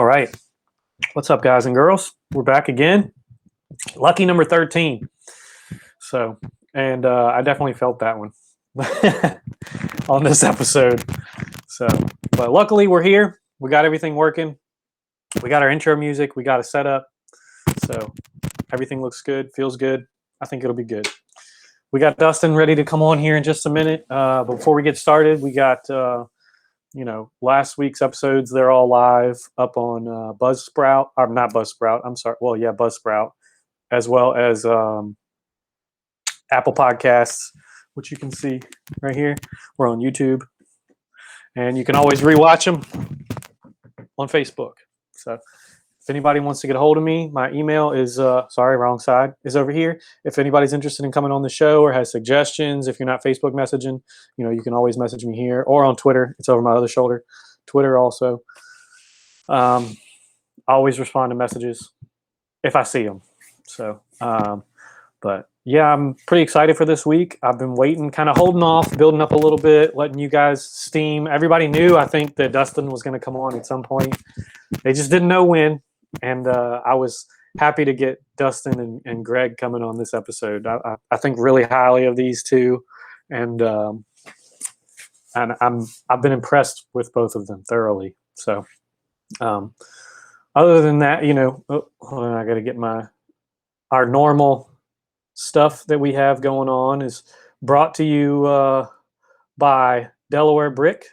right. What's up, guys and girls? We're back again. Lucky number 13. So, and I definitely felt that one on this episode. So, but luckily we're here. We got everything working. We got our intro music. We got it set up. So everything looks good, feels good. I think it'll be good. We got Dustin ready to come on here in just a minute. But before we get started, we got last week's episodes, they're all live up on Buzzsprout, or not Buzzsprout, I'm sorry. Well, yeah, Buzzsprout, as well as Apple Podcasts, which you can see right here. We're on YouTube. And you can always rewatch them on Facebook. So if anybody wants to get a hold of me, my email is, wrong side, is over here. If anybody's interested in coming on the show or has suggestions, if you're not Facebook messaging, you can always message me here or on Twitter. It's over my other shoulder. Twitter also. I always respond to messages if I see them. So, but yeah, I'm pretty excited for this week. I've been waiting, kind of holding off, building up a little bit, letting you guys steam. Everybody knew, I think, that Dustin was going to come on at some point. They just didn't know when. And I was happy to get Dustin and Greg coming on this episode. I think really highly of these two, and I've been impressed with both of them thoroughly. So, other than that, hold on, I got to get our normal stuff that we have going on is brought to you by Delaware Brick,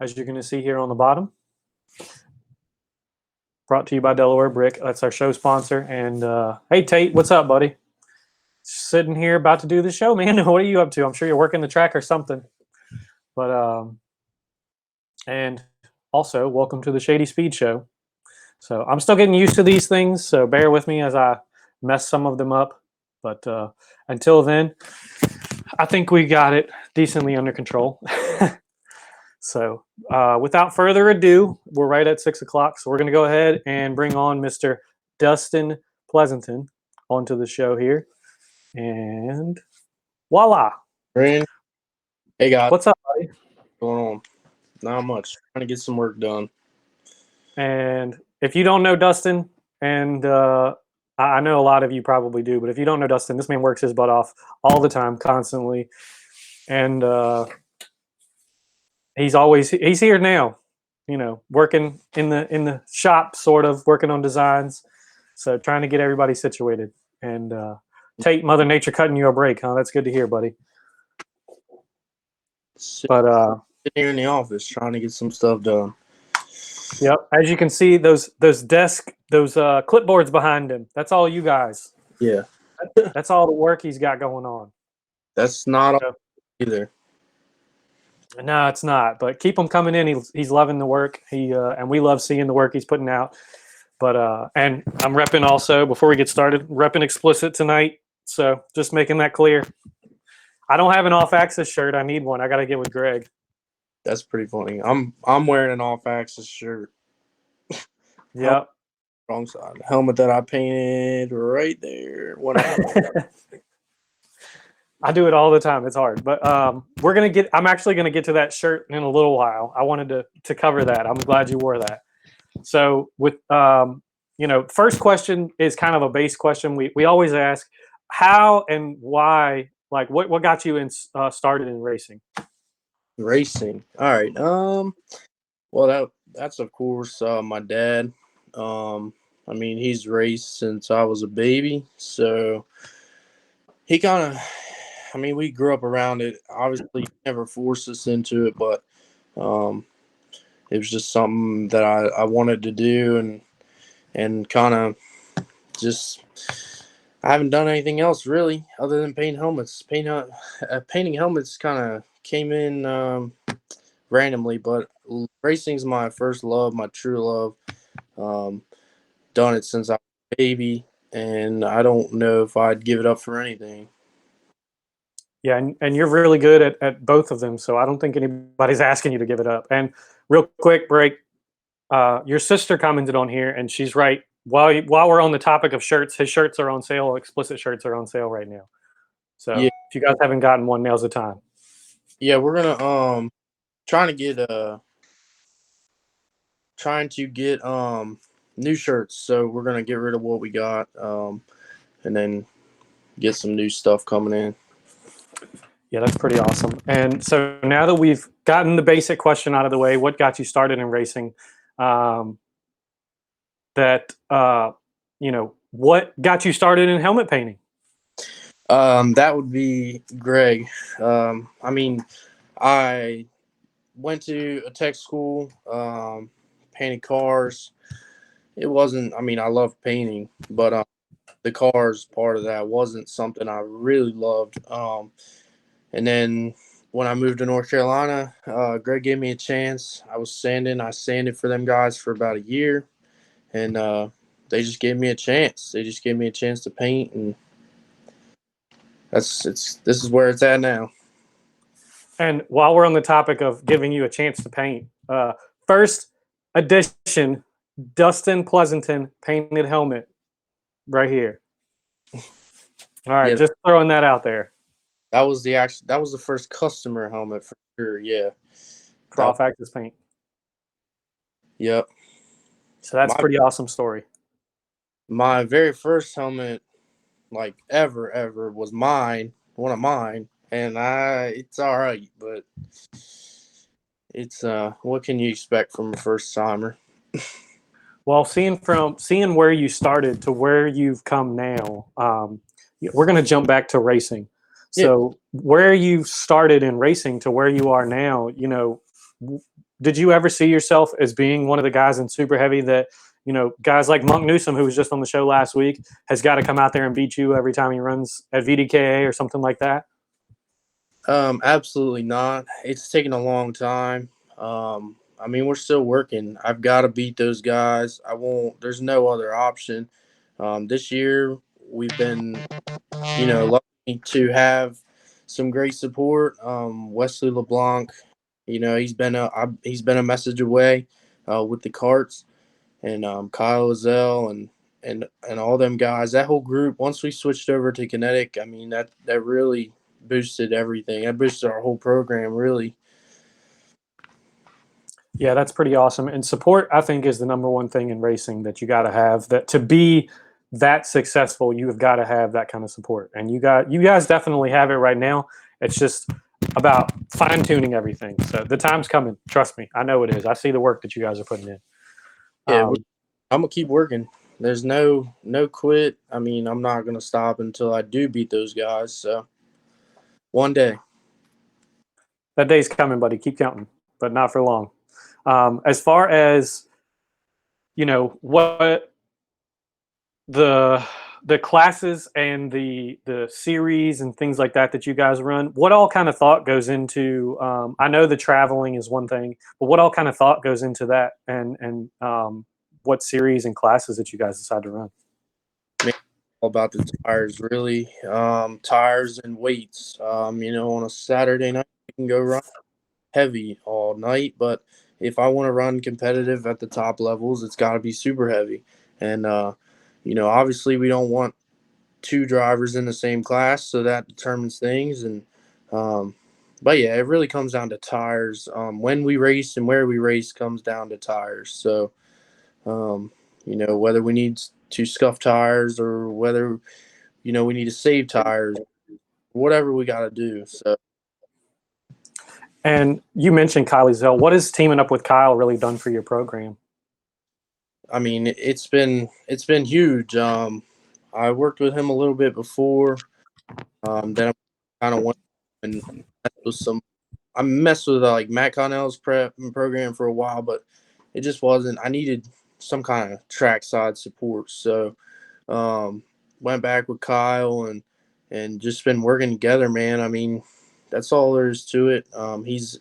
as you're going to see here on the bottom. Brought to you by Delaware Brick. That's our show sponsor. And hey, Tate, what's up, buddy? Sitting here about to do the show, man. What are you up to? I'm sure you're working the track or something. But and also, welcome to the Shady Speed Show. So I'm still getting used to these things, so bear with me as I mess some of them up. But until then, I think we got it decently under control. So without further ado, we're right at 6 o'clock. So we're going to go ahead and bring on Mr. Dustin Pleasanton onto the show here. And voila. Hey, guys. What's up, buddy? What's going on? Not much. Trying to get some work done. And if you don't know Dustin, and I know a lot of you probably do, but if you don't know Dustin, this man works his butt off all the time, constantly. And he's here now, working in the shop, sort of working on designs. So trying to get everybody situated. And Tate, Mother Nature cutting you a break, huh? That's good to hear, buddy. But sitting here in the office trying to get some stuff done. Yep. As you can see, those clipboards behind him. That's all you guys. Yeah. That's all the work he's got going on. That's not all either. No, it's not. But keep him coming in. He's loving the work. And we love seeing the work he's putting out. But and I'm repping also, before we get started, repping explicit tonight. So just making that clear. I don't have an off-axis shirt. I need one. I got to get with Greg. That's pretty funny. I'm wearing an off-axis shirt. Yep. Wrong side. The helmet that I painted right there. What I do it all the time. It's hard, but I'm actually gonna get to that shirt in a little while. I wanted to cover that. I'm glad you wore that. So with first question is kind of a base question. We always ask how and why. Like what got you started in racing? Racing. All right. Well, that's of course my dad. He's raced since I was a baby, so he kind of. We grew up around it. Obviously, he never forced us into it, but it was just something that I wanted to do, and kind of just. I haven't done anything else really other than paint helmets. Painting helmets kind of came in randomly, but racing's my first love, my true love. Done it since I was a baby, and I don't know if I'd give it up for anything. Yeah, and you're really good at both of them, so I don't think anybody's asking you to give it up. And real quick break, your sister commented on here, and she's right. While we're on the topic of shirts, his shirts are on sale. Explicit shirts are on sale right now. So yeah. If you guys haven't gotten one, now's the time. Yeah, we're gonna trying to trying to get new shirts. So we're gonna get rid of what we got, and then get some new stuff coming in. Yeah, that's pretty awesome. And so now that we've gotten the basic question out of the way, what got you started in racing? Um, that what got you started in helmet painting? That would be Greg. I mean, I went to a tech school, painted cars. It wasn't. I mean, I love painting, but the cars part of that wasn't something I really loved. And then when I moved to North Carolina, Greg gave me a chance. I was sanding. I sanded for them guys for about a year, and they just gave me a chance. They just gave me a chance to paint, and this is where it's at now. And while we're on the topic of giving you a chance to paint, first edition Dustin Pleasanton painted helmet right here. All right, Yeah, just throwing that out there. that was the first customer helmet for sure. Yeah, Croft Access paint. yep. So that's a My pretty awesome story. my very first helmet, like ever was one of mine, and it's all right, but it's what can you expect from a first timer? Well, seeing where you started to where you've come now, we're going to jump back to racing. Yeah. So where you started in racing to where you are now, did you ever see yourself as being one of the guys in super heavy that, guys like Monk Newsom, who was just on the show last week, has got to come out there and beat you every time he runs at VDKA or something like that? Absolutely not. It's taken a long time. I mean, we're still working. I've got to beat those guys. I won't. There's no other option. This year we've been, lucky to have some great support. Wesley LeBlanc, he's been a message away with the carts, and Kyle Azell and all them guys. That whole group. Once we switched over to Kinetic, I mean that really boosted everything. That boosted our whole program, really. Yeah, that's pretty awesome. And support, I think, is the number one thing in racing that you got to have. That to be that successful, you have got to have that kind of support. And you guys definitely have it right now. It's just about fine tuning everything. So the time's coming. Trust me, I know it is. I see the work that you guys are putting in. Yeah, I'm gonna keep working. There's no quit. I mean, I'm not gonna stop until I do beat those guys. So one day. That day's coming, buddy. Keep counting, but not for long. As far as what the classes and the series and things like that you guys run, what all kind of thought goes into, I know the traveling is one thing, but what all kind of thought goes into that, and what series and classes that you guys decide to run? All about the tires, really. Tires and weights. On a Saturday night you can go run heavy all night, but if I want to run competitive at the top levels, it's got to be super heavy. And obviously we don't want two drivers in the same class, so that determines things. And but yeah, it really comes down to tires. When we race and where we race comes down to tires. So whether we need to scuff tires or whether we need to save tires, whatever we got to do. So And you mentioned Kylie Zell. What has teaming up with Kyle really done for your program? I mean, it's been huge. I worked with him a little bit before. Then I kind of went and messed with I messed with like Matt Connell's prep program for a while, but it just wasn't. I needed some kind of trackside support, so went back with Kyle and just been working together, man. I mean, that's all there is to it. He's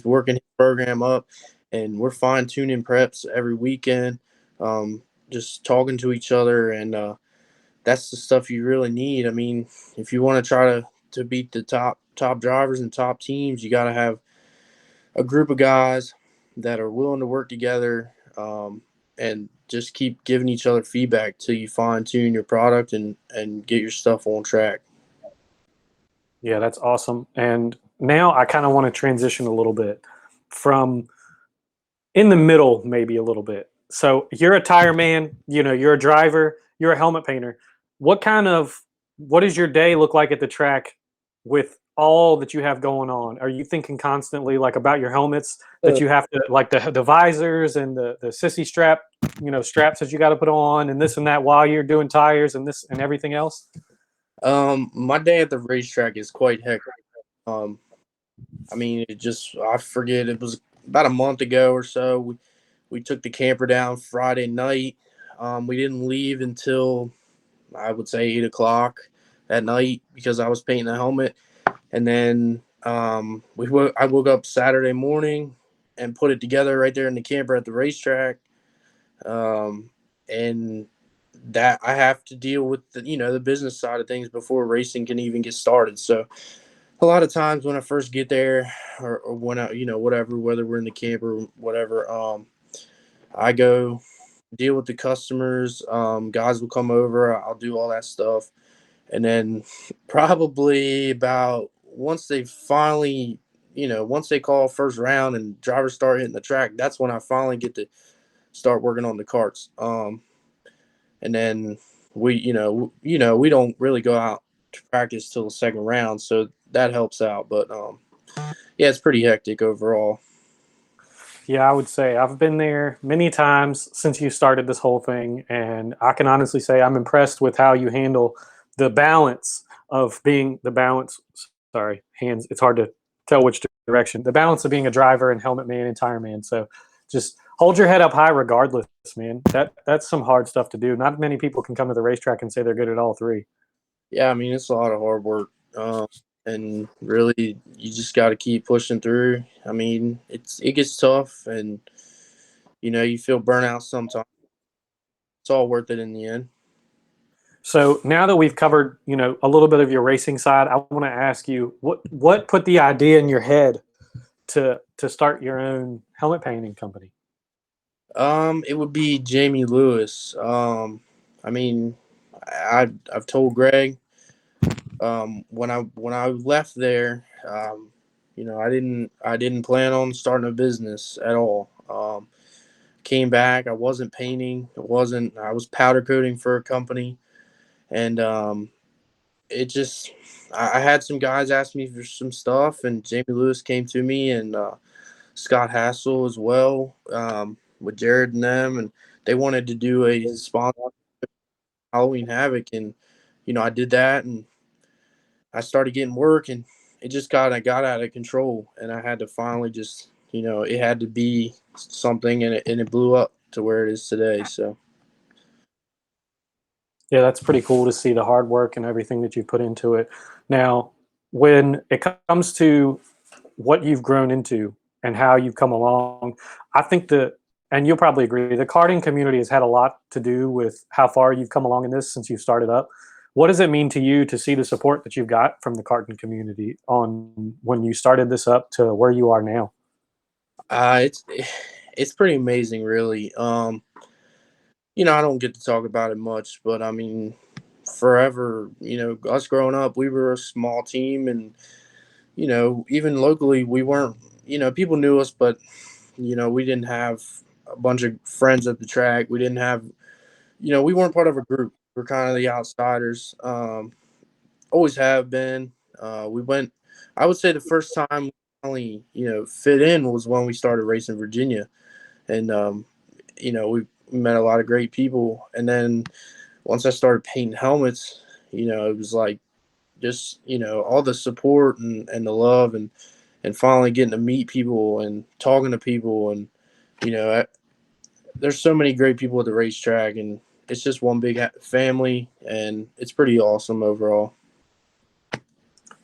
working his program up, and we're fine tuning preps every weekend. Just talking to each other, and that's the stuff you really need. I mean, if you want to try to beat the top drivers and top teams, you got to have a group of guys that are willing to work together, and just keep giving each other feedback till you fine tune your product and get your stuff on track. Yeah, that's awesome. And now I kind of want to transition a little bit from in the middle, maybe a little bit. So you're a tire man, you're a driver, you're a helmet painter. What does your day look like at the track with all that you have going on? Are you thinking constantly like about your helmets that you have to like the visors and the sissy strap, straps that you got to put on and this and that while you're doing tires and this and everything else? My day at the racetrack is quite hectic. Um, I mean, I forget, it was about a month ago or so. We took the camper down Friday night. We didn't leave until I would say 8 o'clock at night because I was painting the helmet. And then I woke up Saturday morning and put it together right there in the camper at the racetrack. And that I have to deal with the business side of things before racing can even get started. So a lot of times when I first get there or when I, whatever, whether we're in the camper or whatever, I go deal with the customers. Guys will come over. I'll do all that stuff. And then probably about once they finally, once they call first round and drivers start hitting the track, that's when I finally get to start working on the carts. And then we don't really go out to practice till the second round, so that helps out. But yeah, it's pretty hectic overall. Yeah, I would say I've been there many times since you started this whole thing, and I can honestly say I'm impressed with how you handle the balance of being the balance. Sorry, hands. It's hard to tell which direction. The balance of being a driver and helmet man and tire man. So just hold your head up high, regardless, man. That's some hard stuff to do. Not many people can come to the racetrack and say they're good at all three. Yeah, I mean it's a lot of hard work, and really you just got to keep pushing through. I mean it gets tough, and you feel burnout sometimes. It's all worth it in the end. So now that we've covered, a little bit of your racing side, I want to ask you what put the idea in your head to start your own helmet painting company? It would be Jamie Lewis. I mean, I've told Greg, when I left there, I didn't plan on starting a business at all. Came back, I wasn't painting. I was powder coating for a company, and it just I had some guys ask me for some stuff, and Jamie Lewis came to me, and Scott Hassel as well, with Jared and them, and they wanted to do a sponsor Halloween Havoc, and I did that, and I started getting work, and I got out of control, and I had to finally just it had to be something, and it blew up to where it is today. So Yeah, that's pretty cool to see the hard work and everything that you put into it. Now, when it comes to what you've grown into and how you've come along, I think and you'll probably agree, the karting community has had a lot to do with how far you've come along in this since you started up. What does it mean to you to see the support that you've got from the karting community on when you started this up to where you are now? it's pretty amazing, really. I don't get to talk about it much, but I mean, forever, us growing up, we were a small team, and even locally, we weren't. People knew us, but we didn't have a bunch of friends at the track. We didn't have, we weren't part of a group. We're kind of the outsiders. Always have been. We went. I would say the first time we finally, fit in was when we started racing Virginia, and we met a lot of great people. And then once I started painting helmets, it was like just all the support and the love, and finally getting to meet people and talking to people, and you know I, there's so many great people at the racetrack, and it's just one big family, and it's pretty awesome overall.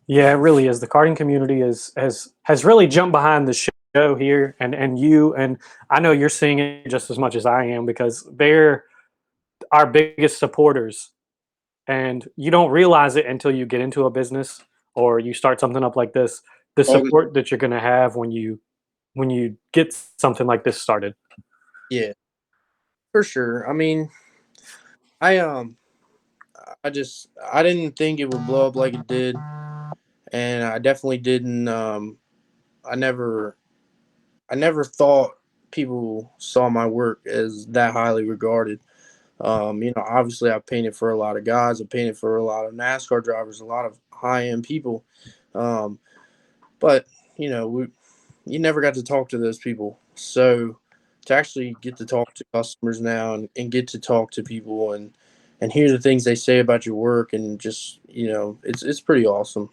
Yeah, it really is. The karting community has really jumped behind the show here, and I know you're seeing it just as much as I am because they're our biggest supporters, and you don't realize it until you get into a business or you start something up like this. The All support that you're going to have when you get something like this started. Yeah, for sure. I mean, I I didn't think it would blow up like it did, and I definitely didn't. I never thought people saw my work as that highly regarded. Obviously I painted for a lot of guys. I painted for a lot of NASCAR drivers, a lot of high end people. Um, but you never got to talk to those people. So to actually get to talk to customers now and get to talk to people and hear the things they say about your work and just it's pretty awesome.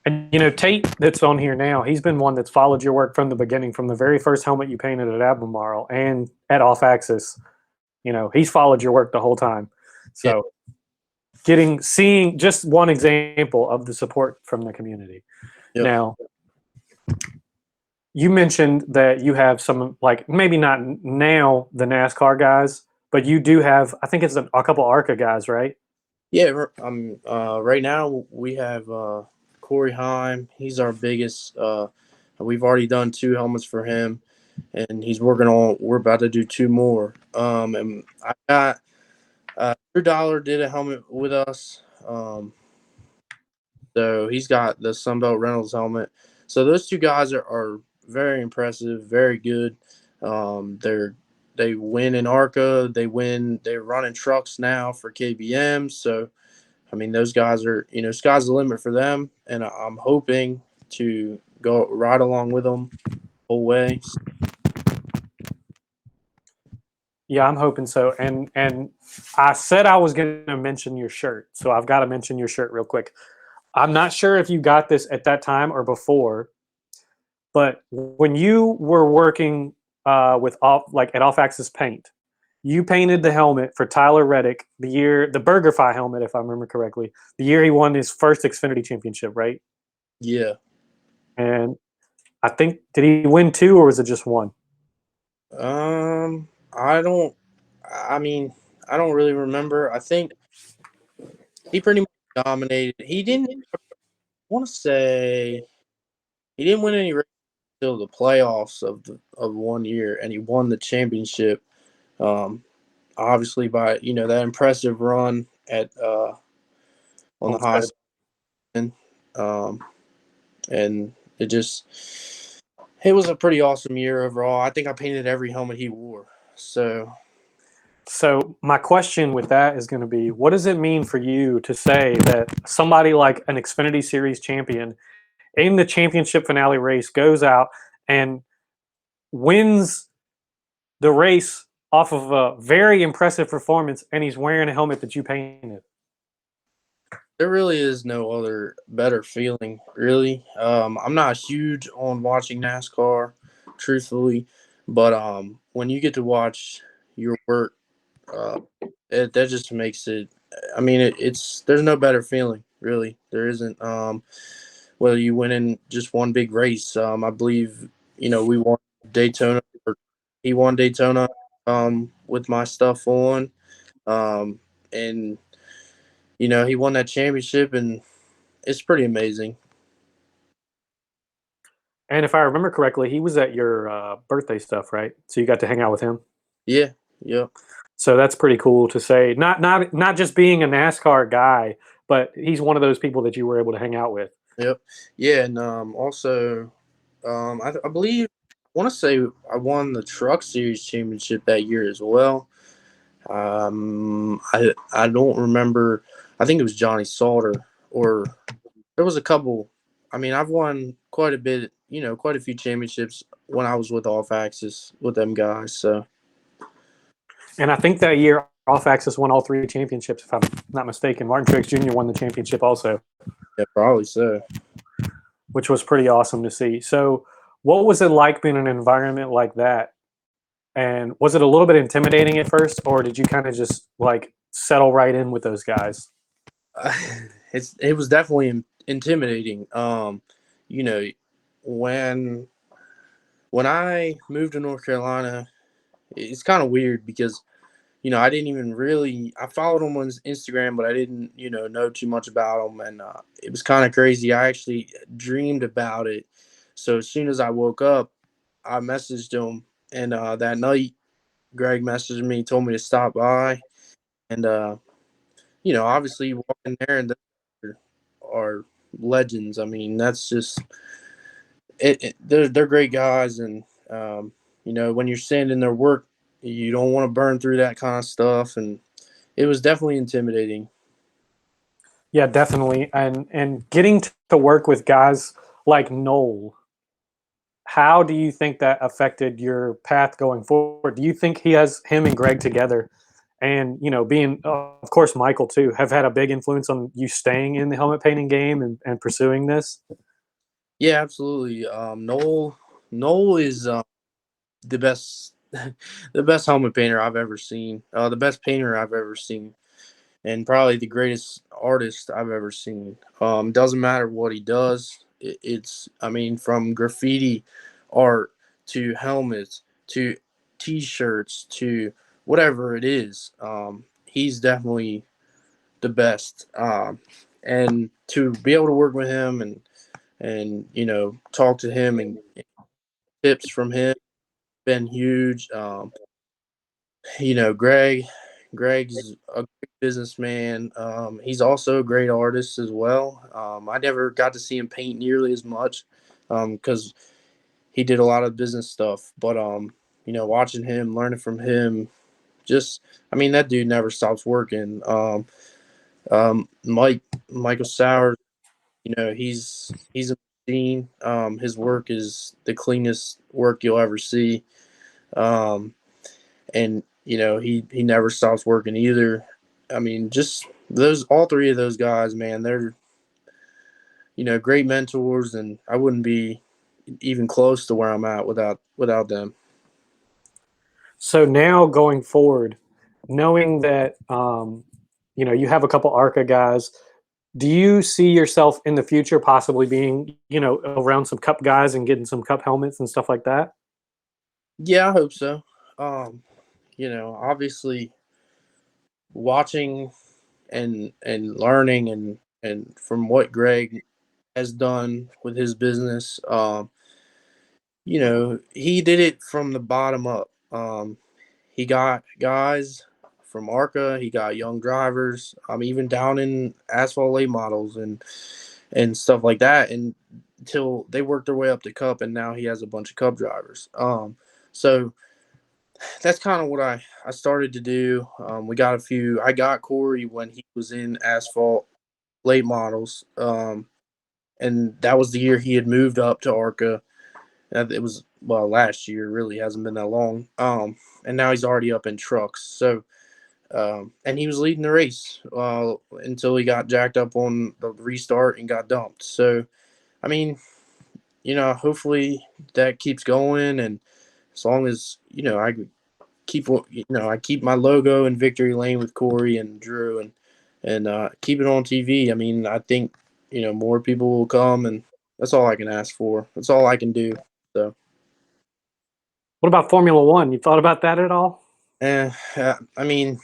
And Tate, that's on here now. He's been one that's followed your work from the beginning, from the very first helmet you painted at Albemarle and at Off Axis. He's followed your work the whole time. Yeah. So seeing just one example of the support from the community. Yep. Now, you mentioned that you have some, like, maybe not now the NASCAR guys, but you do have, I think it's a couple ARCA guys, right? Yeah, right now we have Corey Heim. He's our biggest. We've already done 2 helmets for him, and we're about to do 2 more. And I got Drew Dollar did a helmet with us. So he's got the Sunbelt Reynolds helmet. So those 2 guys are very impressive, very good. They win in ARCA. They're running trucks now for KBM. So I mean, those guys are, sky's the limit for them, and I'm hoping to go right along with them the whole way. Yeah, I'm hoping so. And I said I was going to mention your shirt, so I've got to mention your shirt real quick. I'm not sure if you got this at that time or before, but when you were working with at Off Axis Paint, you painted the helmet for Tyler Reddick the BurgerFi helmet, if I remember correctly, the year he won his first Xfinity championship, right? Yeah. And I think, did he win 2 or was it just 1? I don't. I mean, I don't really remember. I think he pretty much dominated. He didn't. I want to say he didn't win any races until the playoffs of one year, and he won the championship. Obviously by that impressive run at on the high side. And it was a pretty awesome year overall. I think I painted every helmet he wore. So my question with that is going to be, what does it mean for you to say that somebody like an Xfinity Series champion in the championship finale race goes out and wins the race off of a very impressive performance, and he's wearing a helmet that you painted? there really is no other better feeling, really. I'm not huge on watching NASCAR, truthfully, but when you get to watch your work, that just makes it. I mean, there's no better feeling, really. There isn't. Whether you win in just one big race, I believe we won Daytona. Or he won Daytona with my stuff on, and he won that championship, and it's pretty amazing. And if I remember correctly, he was at your birthday stuff, right? So you got to hang out with him. Yeah, yeah, So that's pretty cool to say. Not just being a NASCAR guy, but he's one of those people that you were able to hang out with. yep, yeah, and also, I believe I want to say I won the Truck Series championship that year as well. I don't remember. I think it was Johnny Salter, or there was a couple. I mean, I've won quite a bit, quite a few championships when I was with Off Axis with them guys. So And I think that year, Off Axis won all 3 championships, if I'm not mistaken. Martin Truex Jr. won the championship also, yeah, probably so. which was pretty awesome to see. So, what was it like being in an environment like that? And was it a little bit intimidating at first, or did you kind of just like settle right in with those guys? It was definitely intimidating. You know, when I moved to North Carolina, it's kind of weird because I didn't even really I followed him on his Instagram, but I didn't know too much about him, and it was kind of crazy. I actually dreamed about it, so as soon as I woke up, I messaged him, and that night, Greg messaged me, told me to stop by, and obviously you walk in there and they are legends. I mean, that's just they're great guys, and when you're standing there work, you don't want to burn through that kind of stuff. And it was definitely intimidating. Yeah, definitely. And getting to work with guys like Noel, how do you think that affected your path going forward? Do you think he has him and Greg together, and being of course Michael too, have had a big influence on you staying in the helmet painting game and pursuing this? Yeah, absolutely. Noel is the best the best helmet painter I've ever seen. The best painter I've ever seen, and probably the greatest artist I've ever seen. Doesn't matter what he does. It's I mean, from graffiti art to helmets to t-shirts to whatever it is. He's definitely the best. And to be able to work with him and talk to him and tips from him been huge. Greg's a great businessman. He's also a great artist as well. I never got to see him paint nearly as much because he did a lot of business stuff. But watching him, learning from him, that dude never stops working. Michael Sowers, he's a machine. His work is the cleanest work you'll ever see. And he never stops working either. I mean, just those all three of those guys, man, they're great mentors, and I wouldn't be even close to where I'm at without them. So now going forward, knowing that you have a couple ARCA guys, do you see yourself in the future possibly being around some cup guys and getting some cup helmets and stuff like that? Yeah, I hope so. Obviously watching and learning and from what Greg has done with his business, he did it from the bottom up. He got guys from ARCA. He got young drivers. Even down in asphalt late models and stuff like that. And until they worked their way up to Cup, and now he has a bunch of Cup drivers. So that's kind of what I started to do. We got a few. I got Corey when he was in asphalt late models, and that was the year he had moved up to ARCA. It was last year. Really hasn't been that long. And now he's already up in trucks. So, and he was leading the race until he got jacked up on the restart and got dumped. So, I mean, hopefully that keeps going, and as long as I keep my logo in victory lane with Corey and Drew, and keep it on TV. I mean, I think more people will come, and that's all I can ask for. That's all I can do. So. What about Formula One? You thought about that at all? I mean,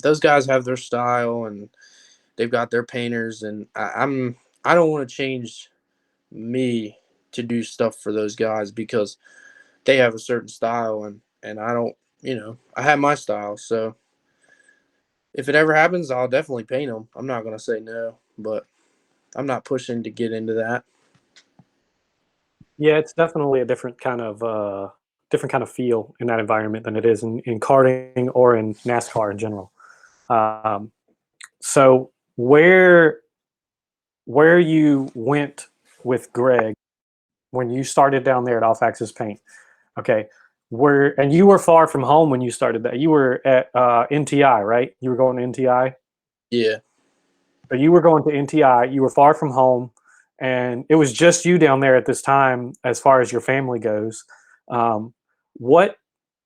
those guys have their style and they've got their painters, and I don't want to change me to do stuff for those guys because they have a certain style, and I don't. I have my style. So if it ever happens, I'll definitely paint them. I'm not gonna say no, but I'm not pushing to get into that. Yeah, it's definitely a different kind of feel in that environment than it is in karting or in NASCAR in general. Um, so where you went with Greg when you started down there at Off Axis Paint? Okay, and you were far from home when you started that. You were at NTI, right? You were going to NTI. Yeah. So you were going to NTI. You were far from home, and it was just you down there at this time, as far as your family goes. What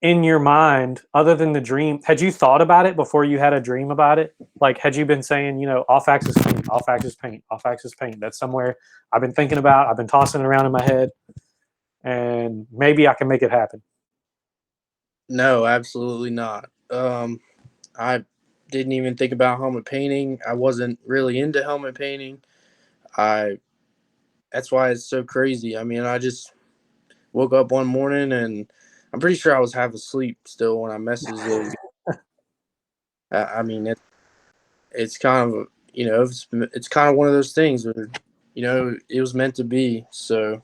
in your mind, other than the dream, had you thought about it before you had a dream about it? Like, had you been saying, off axis paint, off axis paint, off axis paint? That's somewhere I've been thinking about. I've been tossing it around in my head, and maybe I can make it happen. No, absolutely not. I didn't even think about helmet painting. I wasn't really into helmet painting. I That's why it's so crazy. I mean, I just woke up one morning and I'm pretty sure I was half asleep still when I messaged those guys. I mean, it's kind of it's kind of one of those things where it was meant to be. So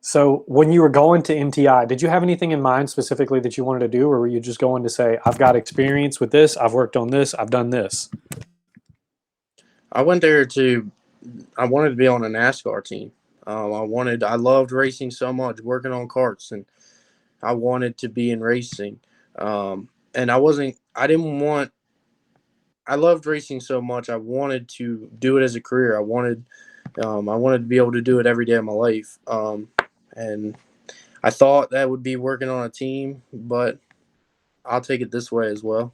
So when you were going to MTI, did you have anything in mind specifically that you wanted to do, or were you just going to say, I've got experience with this, I've worked on this, I've done this? I went there I wanted to be on a NASCAR team. I loved racing so much, working on karts, and I wanted to be in racing. And I didn't want, I loved racing so much. I wanted to do it as a career. I wanted to be able to do it every day of my life. And I thought that would be working on a team, but I'll take it this way as well.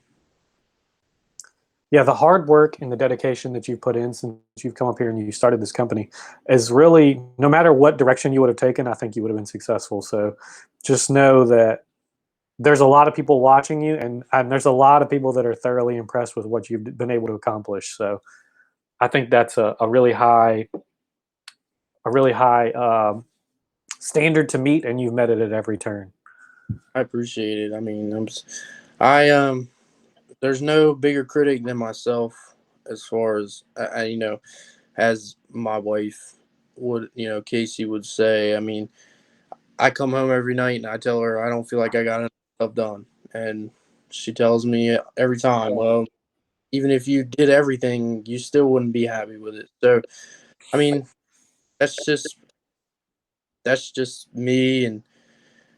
Yeah, the hard work and the dedication that you've put in since you've come up here and you started this company is really, no matter what direction you would have taken, I think you would have been successful. So just know that there's a lot of people watching you, and there's a lot of people that are thoroughly impressed with what you've been able to accomplish. So I think that's a really high standard to meet, and you've met it at every turn. I appreciate it. I mean, I there's no bigger critic than myself as far as as my wife would, Casey would say. I mean, I come home every night and I tell her I don't feel like I got enough stuff done, and she tells me every time, well, even if you did everything, you still wouldn't be happy with it. So, I mean, that's just that's just me, and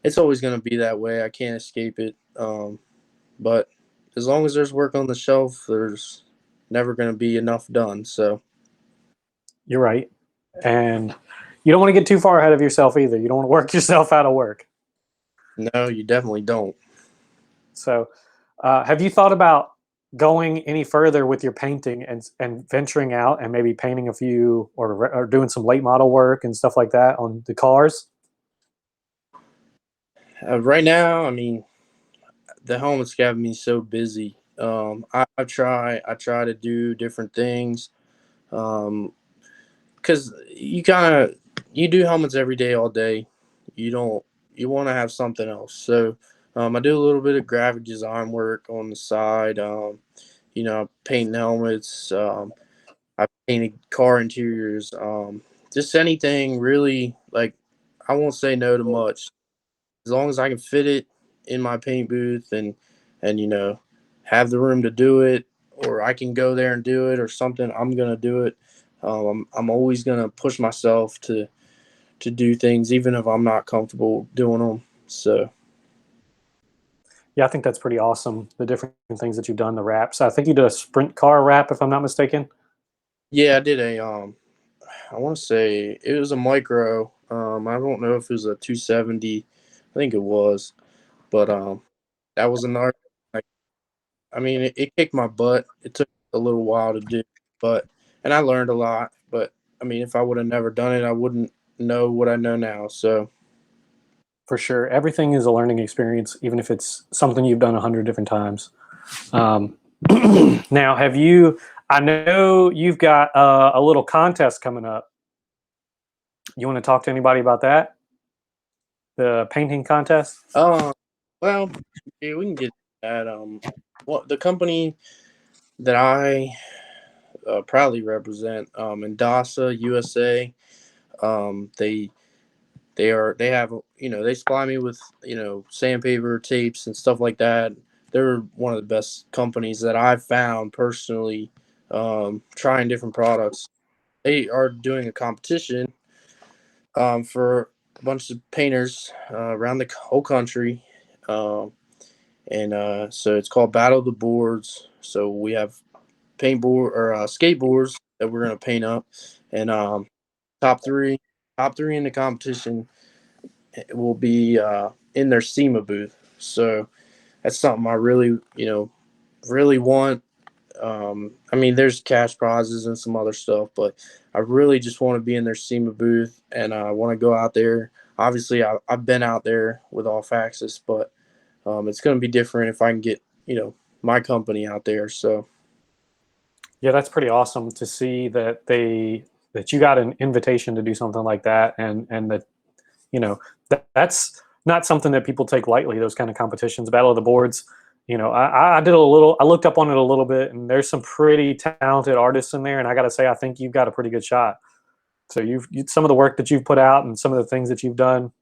it's always going to be that way. I can't escape it. But as long as there's work on the shelf, there's never going to be enough done. So, You're right. And you don't want to get too far ahead of yourself either. You don't want to work yourself out of work. no, you definitely don't. So, have you thought about going any further with your painting and venturing out and maybe painting a few or doing some late model work and stuff like that on the cars? Right now, I mean, the helmet's got me so busy. I try to do different things. Because you do helmets every day, all day. You don't you want to have something else. So, I do a little bit of graphic design work on the side. Painting helmets. I painted car interiors. Just anything really. Like, I won't say no to much as long as I can fit it in my paint booth and have the room to do it, or I can go there and do it or something. I'm gonna do it. I'm always gonna push myself to do things even if I'm not comfortable doing them. So Yeah, I think that's pretty awesome. The different things that you've done, the wraps. I think you did a sprint car wrap, if I'm not mistaken. yeah, I did I want to say it was a micro. I don't know if it was a 270. I think it was, but that was another. I mean, it kicked my butt. It took a little while to do, and I learned a lot. But I mean, if I would have never done it, I wouldn't know what I know now. So For sure. Everything is a learning experience, even if it's something you've done 100 different times. Um, now, I know you've got a little contest coming up. You want to talk to anybody about that? The painting contest? uh, well, yeah, we can get that. The company that I proudly represent, Indasa USA, they have they supply me with sandpaper tapes and stuff like that. They're one of the best companies that I've found personally, trying different products. They are doing a competition for a bunch of painters around the whole country, um, and so it's called Battle of the Boards. So we have paintboard or skateboards that we're gonna paint up, and top three top three in the competition will be in their SEMA booth. So that's something I really, really want. I mean, there's cash prizes and some other stuff, but I really just want to be in their SEMA booth, and I want to go out there. Obviously, I've been out there with All Faxes, but it's going to be different if I can get, my company out there. So, Yeah, that's pretty awesome to see that you got an invitation to do something like that, and that that's not something that people take lightly. Those kind of competitions, Battle of the Boards. I did a little. I looked up on it a little bit, and there's some pretty talented artists in there. And I got to say, I think you've got a pretty good shot. So some of the work that you've put out and some of the things that you've done,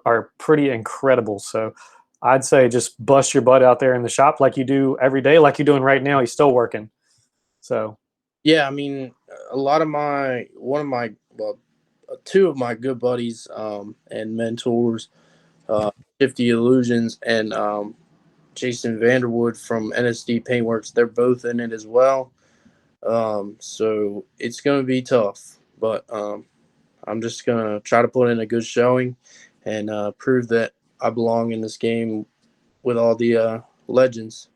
are pretty incredible. So I'd say just bust your butt out there in the shop like you do every day, like you're doing right now. He's still working. So Yeah, I mean, two of my good buddies and mentors, Shifty Illusions and Jason Vanderwood from NSD Paintworks, they're both in it as well. So it's going to be tough, but I'm just going to try to put in a good showing and prove that I belong in this game with all the legends.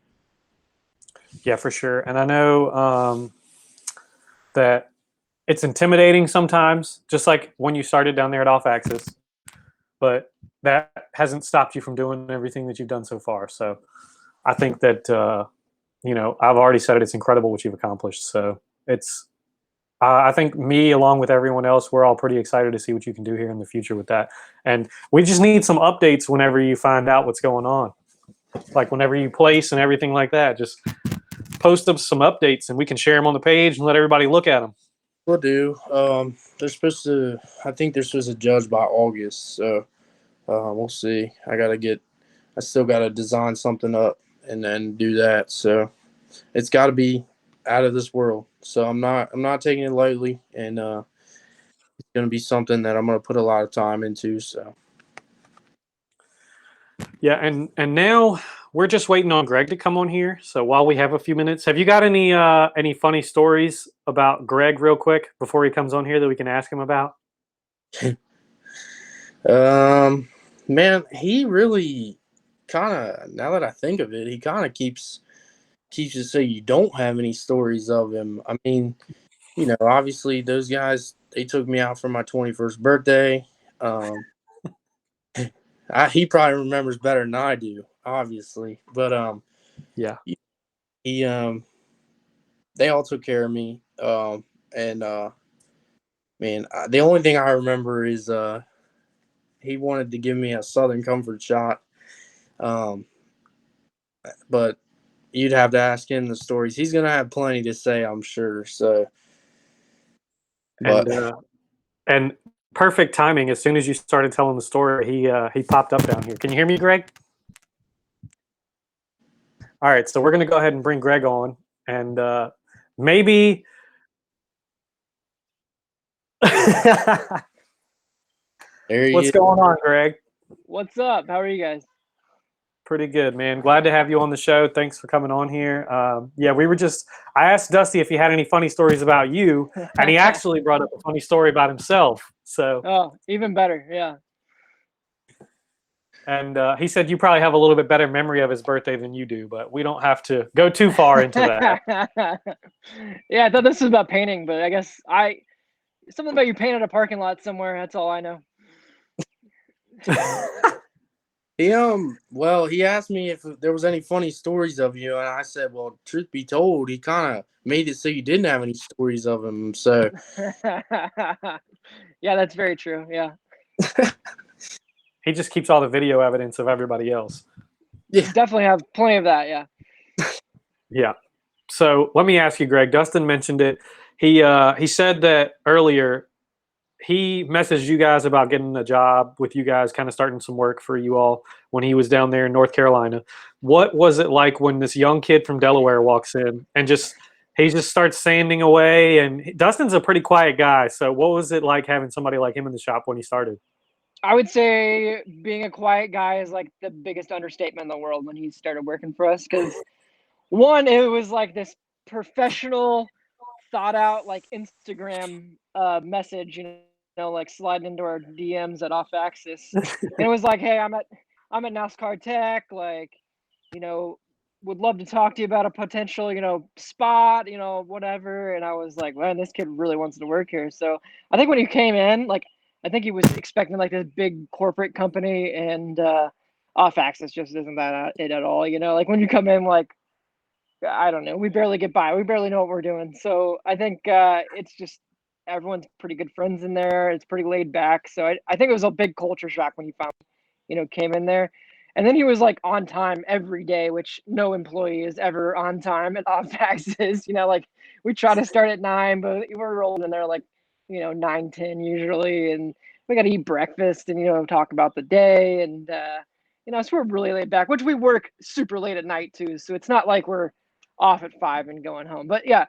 yeah, for sure. And I know that it's intimidating sometimes, just like when you started down there at Off Axis, but that hasn't stopped you from doing everything that you've done so far. So I think that, I've already said it, it's incredible what you've accomplished. So I think me, along with everyone else, we're all pretty excited to see what you can do here in the future with that. And we just need some updates whenever you find out what's going on. Like whenever you place and everything like that, just post up some updates and we can share them on the page and let everybody look at them. Will do. I think they're supposed to judge by August. So we'll see. I still got to design something up and then do that. So it's got to be out of this world. So I'm not taking it lightly, and it's going to be something that I'm going to put a lot of time into. So Yeah, and now we're just waiting on Greg to come on here. So while we have a few minutes, have you got any funny stories about Greg real quick before he comes on here that we can ask him about? man, he really kind of, now that I think of it, he kind of keeps you say you don't have any stories of him. I mean, obviously those guys, they took me out for my 21st birthday. He probably remembers better than I do, obviously, but Yeah. he they all took care of me. And man, the only thing I remember is he wanted to give me a Southern Comfort shot. But you'd have to ask him the stories. He's gonna have plenty to say, I'm sure. So, but And perfect timing. As soon as you started telling the story, he popped up down here. Can you hear me, Greg? All right, so we're gonna go ahead and bring Greg on, and maybe. there he What's is. going on, Greg? What's up? How are you guys? Pretty good, man. Glad to have you on the show. Thanks for coming on here. Yeah, I asked Dusty if he had any funny stories about you, and he actually brought up a funny story about himself. So, Oh, even better. Yeah. and he said you probably have a little bit better memory of his birthday than you do, but we don't have to go too far into that. Yeah, I thought this was about painting, but I guess something about you painted a parking lot somewhere. That's all I know. He asked me if there was any funny stories of you, and I said, well, truth be told, he kind of made it so you didn't have any stories of him. So Yeah, that's very true. Yeah. He just keeps all the video evidence of everybody else. yeah. Definitely have plenty of that. Yeah. Yeah. So let me ask you, Greg. Dustin mentioned it. He said that earlier. He messaged you guys about getting a job with you guys, kind of starting some work for you all when he was down there in North Carolina. What was it like when this young kid from Delaware walks in and he just starts sanding away? And Dustin's a pretty quiet guy. So what was it like having somebody like him in the shop when he started? I would say being a quiet guy is like the biggest understatement in the world when he started working for us. Because one, it was like this professional, thought out like Instagram message, like sliding into our DMs at Off Axis. And it was like, hey, I'm at NASCAR Tech, like, would love to talk to you about a potential, spot, whatever. And I was like, man, this kid really wants to work here. So I think when he came in, like, I think he was expecting like this big corporate company, and Off Axis just isn't that it at all. Like when you come in, like, I don't know, we barely get by. We barely know what we're doing. So I think it's just everyone's pretty good friends in there. It's pretty laid back. So I think it was a big culture shock when he came in there. And then he was like on time every day, which no employee is ever on time at Off Axis. Like we try to start at 9, but we're rolling in there like 9, 10 usually, and we got to eat breakfast and talk about the day, and so we're really laid back, which we work super late at night too, so it's not like we're off at 5 and going home. But yeah,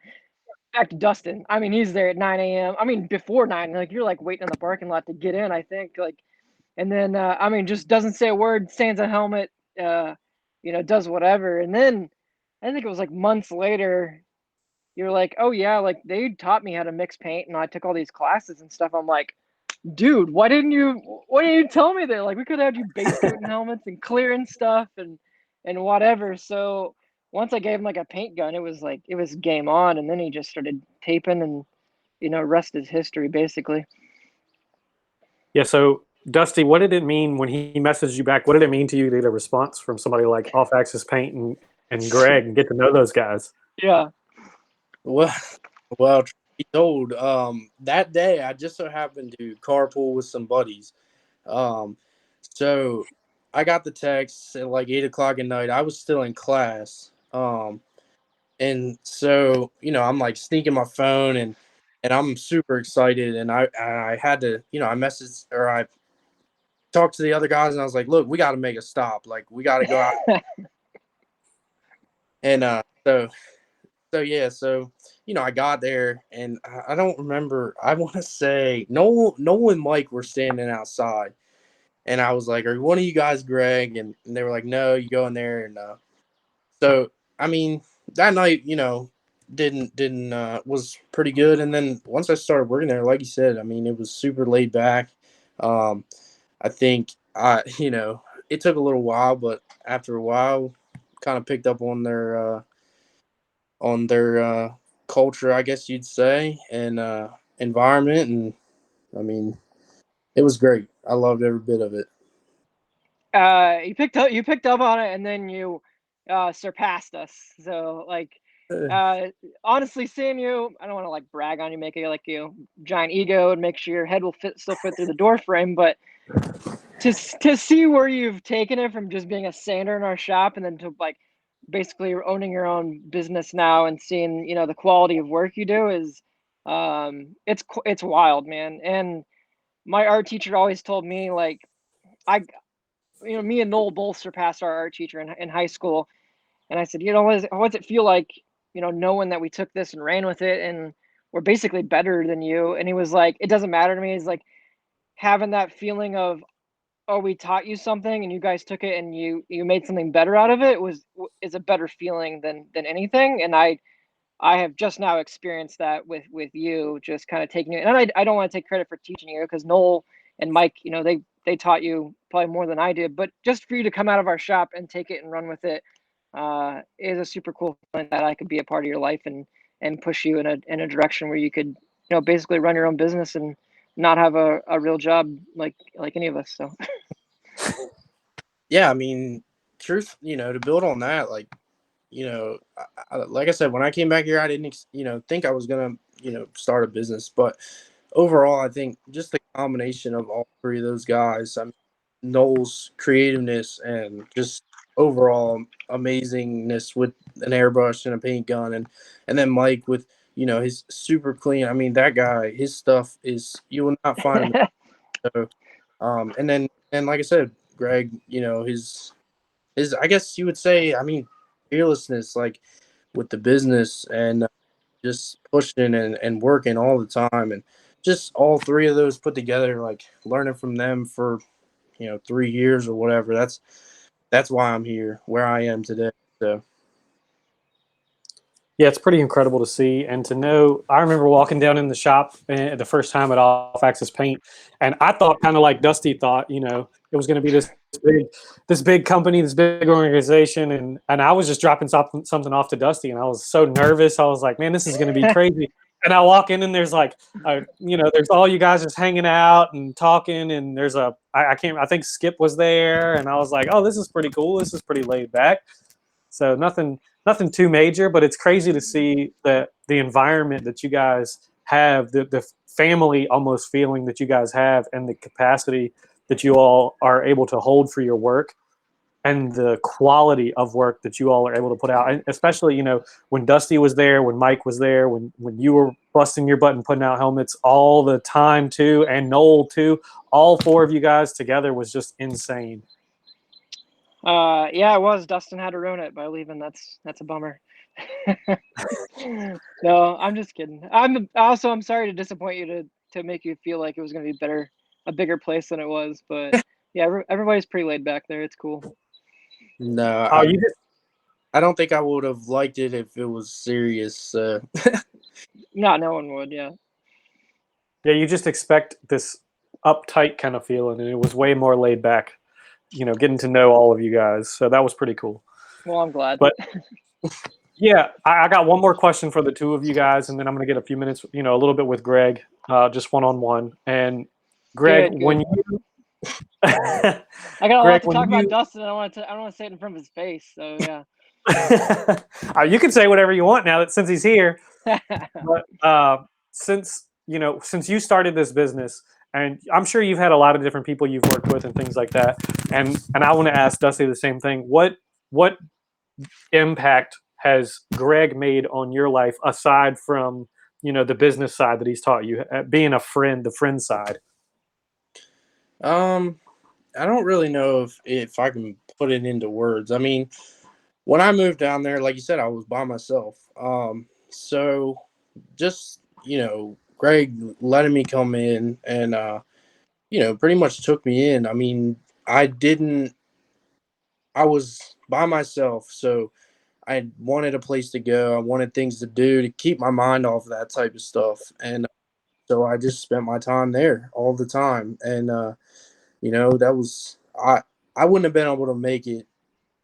back to Dustin. I mean, he's there at 9 a.m. I mean, before 9, like you're like waiting in the parking lot to get in, I think, like, and then I mean, just doesn't say a word, stands a helmet, does whatever, and then I think it was like months later, you're like, oh yeah, like they taught me how to mix paint, and I took all these classes and stuff. I'm like, dude, why didn't you tell me that? Like we could have had you base coating helmets and clearing stuff and whatever. So once I gave him like a paint gun, it was game on, and then he just started taping, and rest is history basically. Yeah. So, Dusty, what did it mean when he messaged you back? What did it mean to you to get a response from somebody like Off Axis Paint and Greg and get to know those guys? Yeah. Well, well, truth be told, that day I just so happened to carpool with some buddies. Um, so I got the text at like 8 o'clock at night. I was still in class. And so, I'm like sneaking my phone and I'm super excited. And I had to, I messaged or I talked to the other guys and I was like, look, we got to make a stop. Like we got to go out. And so yeah, so I got there and I don't remember. I want to say Noel and Mike were standing outside, and I was like, "Are one of you guys Greg?" And they were like, "No, you go in there." And so I mean that night, didn't was pretty good. And then once I started working there, like you said, I mean it was super laid back. I think it took a little while, but after a while, kind of picked up on their culture, I guess you'd say, and environment. And I mean, it was great. I loved every bit of it. You picked up on it, and then you surpassed us. So like, uh, honestly, seeing you, I don't want to like brag on you, make it like giant ego, and make sure your head will still fit through the door frame, but to see where you've taken it from just being a sander in our shop, and then to like basically owning your own business now, and seeing the quality of work you do is it's wild, man. And my art teacher always told me, like, I me and Noel both surpassed our art teacher in high school, and I said, what does it feel like, knowing that we took this and ran with it, and we're basically better than you? And he was like, it doesn't matter to me. He's like, having that feeling of, oh, we taught you something and you guys took it and you made something better out of it, is a better feeling than anything. And I have just now experienced that with you, just kind of taking it. And I don't want to take credit for teaching you, because Noel and Mike, they taught you probably more than I did, but just for you to come out of our shop and take it and run with it is a super cool feeling, that I could be a part of your life and push you in a direction where you could basically run your own business and not have a real job like any of us. So Yeah, I mean, truth, to build on that, like, like I said, when I came back here, I didn't, think I was gonna, start a business, but overall, I think just the combination of all three of those guys, I mean, Noel's creativeness and just overall amazingness with an airbrush and a paint gun, and then Mike with his super clean. I mean, that guy, his stuff is, you will not find him. So, and like I said, Greg, his I guess you would say, I mean, fearlessness, like with the business, and just pushing and working all the time, and just all three of those put together, like learning from them for 3 years or whatever. That's why I'm here where I am today. So Yeah, it's pretty incredible to see and to know. I remember walking down in the shop the first time at Off Axis Paint, and I thought, kind of like Dusty thought, it was going to be this big company, this big organization, and I was just dropping something off to Dusty, and I was so nervous. I was like, man, this is going to be crazy. And I walk in, and there's like, there's all you guys just hanging out and talking, and there's I think Skip was there, and I was like, oh, this is pretty cool. This is pretty laid back. So nothing too major, but it's crazy to see the environment that you guys have, the family almost feeling that you guys have, and the capacity that you all are able to hold for your work. and the quality of work that you all are able to put out, and especially, when Dusty was there, when Mike was there, when you were busting your butt and putting out helmets all the time too, and Noel too, all four of you guys together was just insane. Yeah, it was. Dustin had to ruin it by leaving. That's a bummer. No, I'm just kidding. I'm sorry to disappoint you, to make you feel like it was going to be better, a bigger place than it was. But yeah, everybody's pretty laid back there. It's cool. No, Oh, you just I don't think I would have liked it if it was serious. No one would. Yeah. you just expect this uptight kind of feeling, and it was way more laid back. Getting to know all of you guys, so that was pretty cool. Well, I'm glad. But yeah, I got one more question for the two of you guys, and then I'm going to get a few minutes, a little bit with Greg, just one-on-one. And Greg, Good. when you, I got a Greg, lot to when talk you, about Dustin. I don't want to say it in front of his face. So yeah. you can say whatever you want now that since he's here. But since you started this business, and I'm sure you've had a lot of different people you've worked with and things like that, and I want to ask Dusty the same thing. What impact has Greg made on your life aside from the business side that he's taught you, being a friend, the friend side? I don't really know if I can put it into words. I mean, when I moved down there, like you said, I was by myself. So just Greg letting me come in and pretty much took me in. I mean, I was by myself, so I wanted a place to go. I wanted things to do to keep my mind off that type of stuff. And so I just spent my time there all the time. And, that was, I wouldn't have been able to make it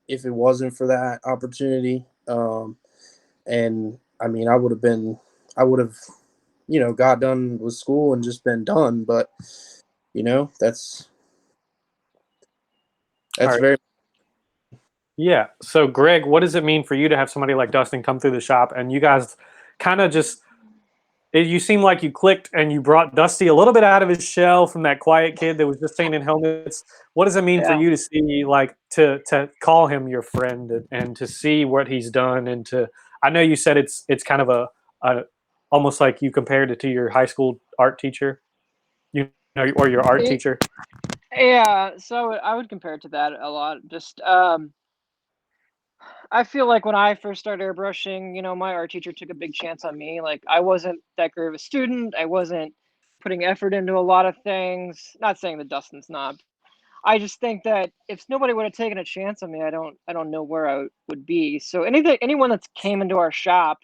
if it wasn't for that opportunity. And I mean, I would have, got done with school and just been done. But, that's All right. very. Yeah. So, Greg, what does it mean for you to have somebody like Dustin come through the shop, and you guys kind of just, you seem like you clicked and you brought Dusty a little bit out of his shell from that quiet kid that was just staying in helmets. What does it mean for Yeah. you to see, like, to call him your friend, and to see what he's done, and I know you said it's kind of a almost like you compared it to your high school art teacher, or your art teacher. Yeah. So I would compare it to that a lot. Just I feel like when I first started airbrushing, my art teacher took a big chance on me. Like I wasn't that great of a student. I wasn't putting effort into a lot of things. Not saying that Dustin's not. I just think that if nobody would have taken a chance on me, I don't know where I would be. So anyone that's came into our shop,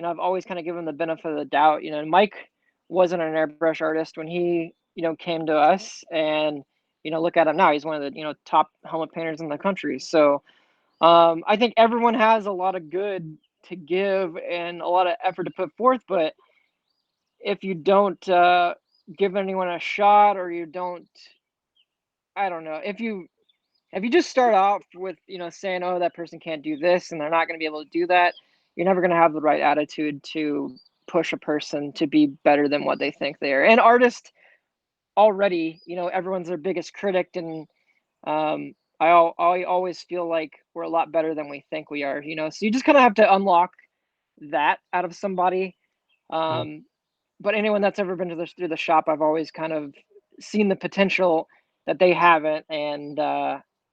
I've always kind of given the benefit of the doubt. Mike wasn't an airbrush artist when he, came to us, and look at him now. He's one of the top helmet painters in the country. So I think everyone has a lot of good to give and a lot of effort to put forth, but if you don't give anyone a shot, or you don't, I don't know, if you just start out with saying, oh, that person can't do this and they're not going to be able to do that, you're never going to have the right attitude to push a person to be better than what they think they are. And artists already, everyone's their biggest critic, and I always feel like we're a lot better than we think we are, so you just kind of have to unlock that out of somebody. But anyone that's ever been through the shop, I've always kind of seen the potential that they haven't, and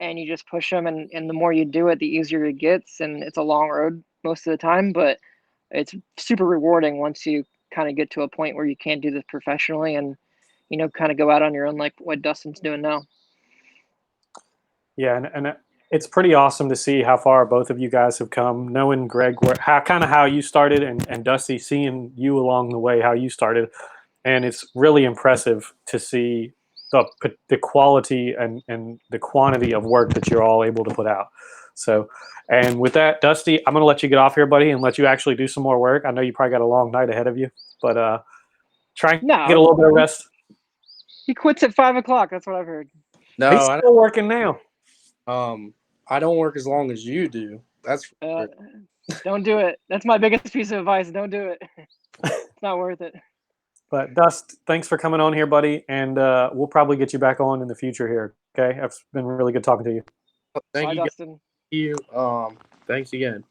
you just push them, and the more you do it, the easier it gets, and it's a long road most of the time, but it's super rewarding once you kind of get to a point where you can do this professionally, and kind of go out on your own, like what Dustin's doing now. Yeah, and it's pretty awesome to see how far both of you guys have come. Knowing Greg, how you started, and Dusty, seeing you along the way, how you started, and it's really impressive to see the quality and the quantity of work that you're all able to put out. So, and with that, Dusty, I'm going to let you get off here, buddy, and let you actually do some more work. I know you probably got a long night ahead of you, but try and get a little bit of rest. He quits at 5:00. That's what I've heard. No, He's still working now. I don't work as long as you do. That's don't do it. That's my biggest piece of advice. Don't do it. It's not worth it. But Dust, thanks for coming on here, buddy, and we'll probably get you back on in the future here. Okay, it's been really good talking to you. Thank Bye, you, guys. Dustin. Thanks again.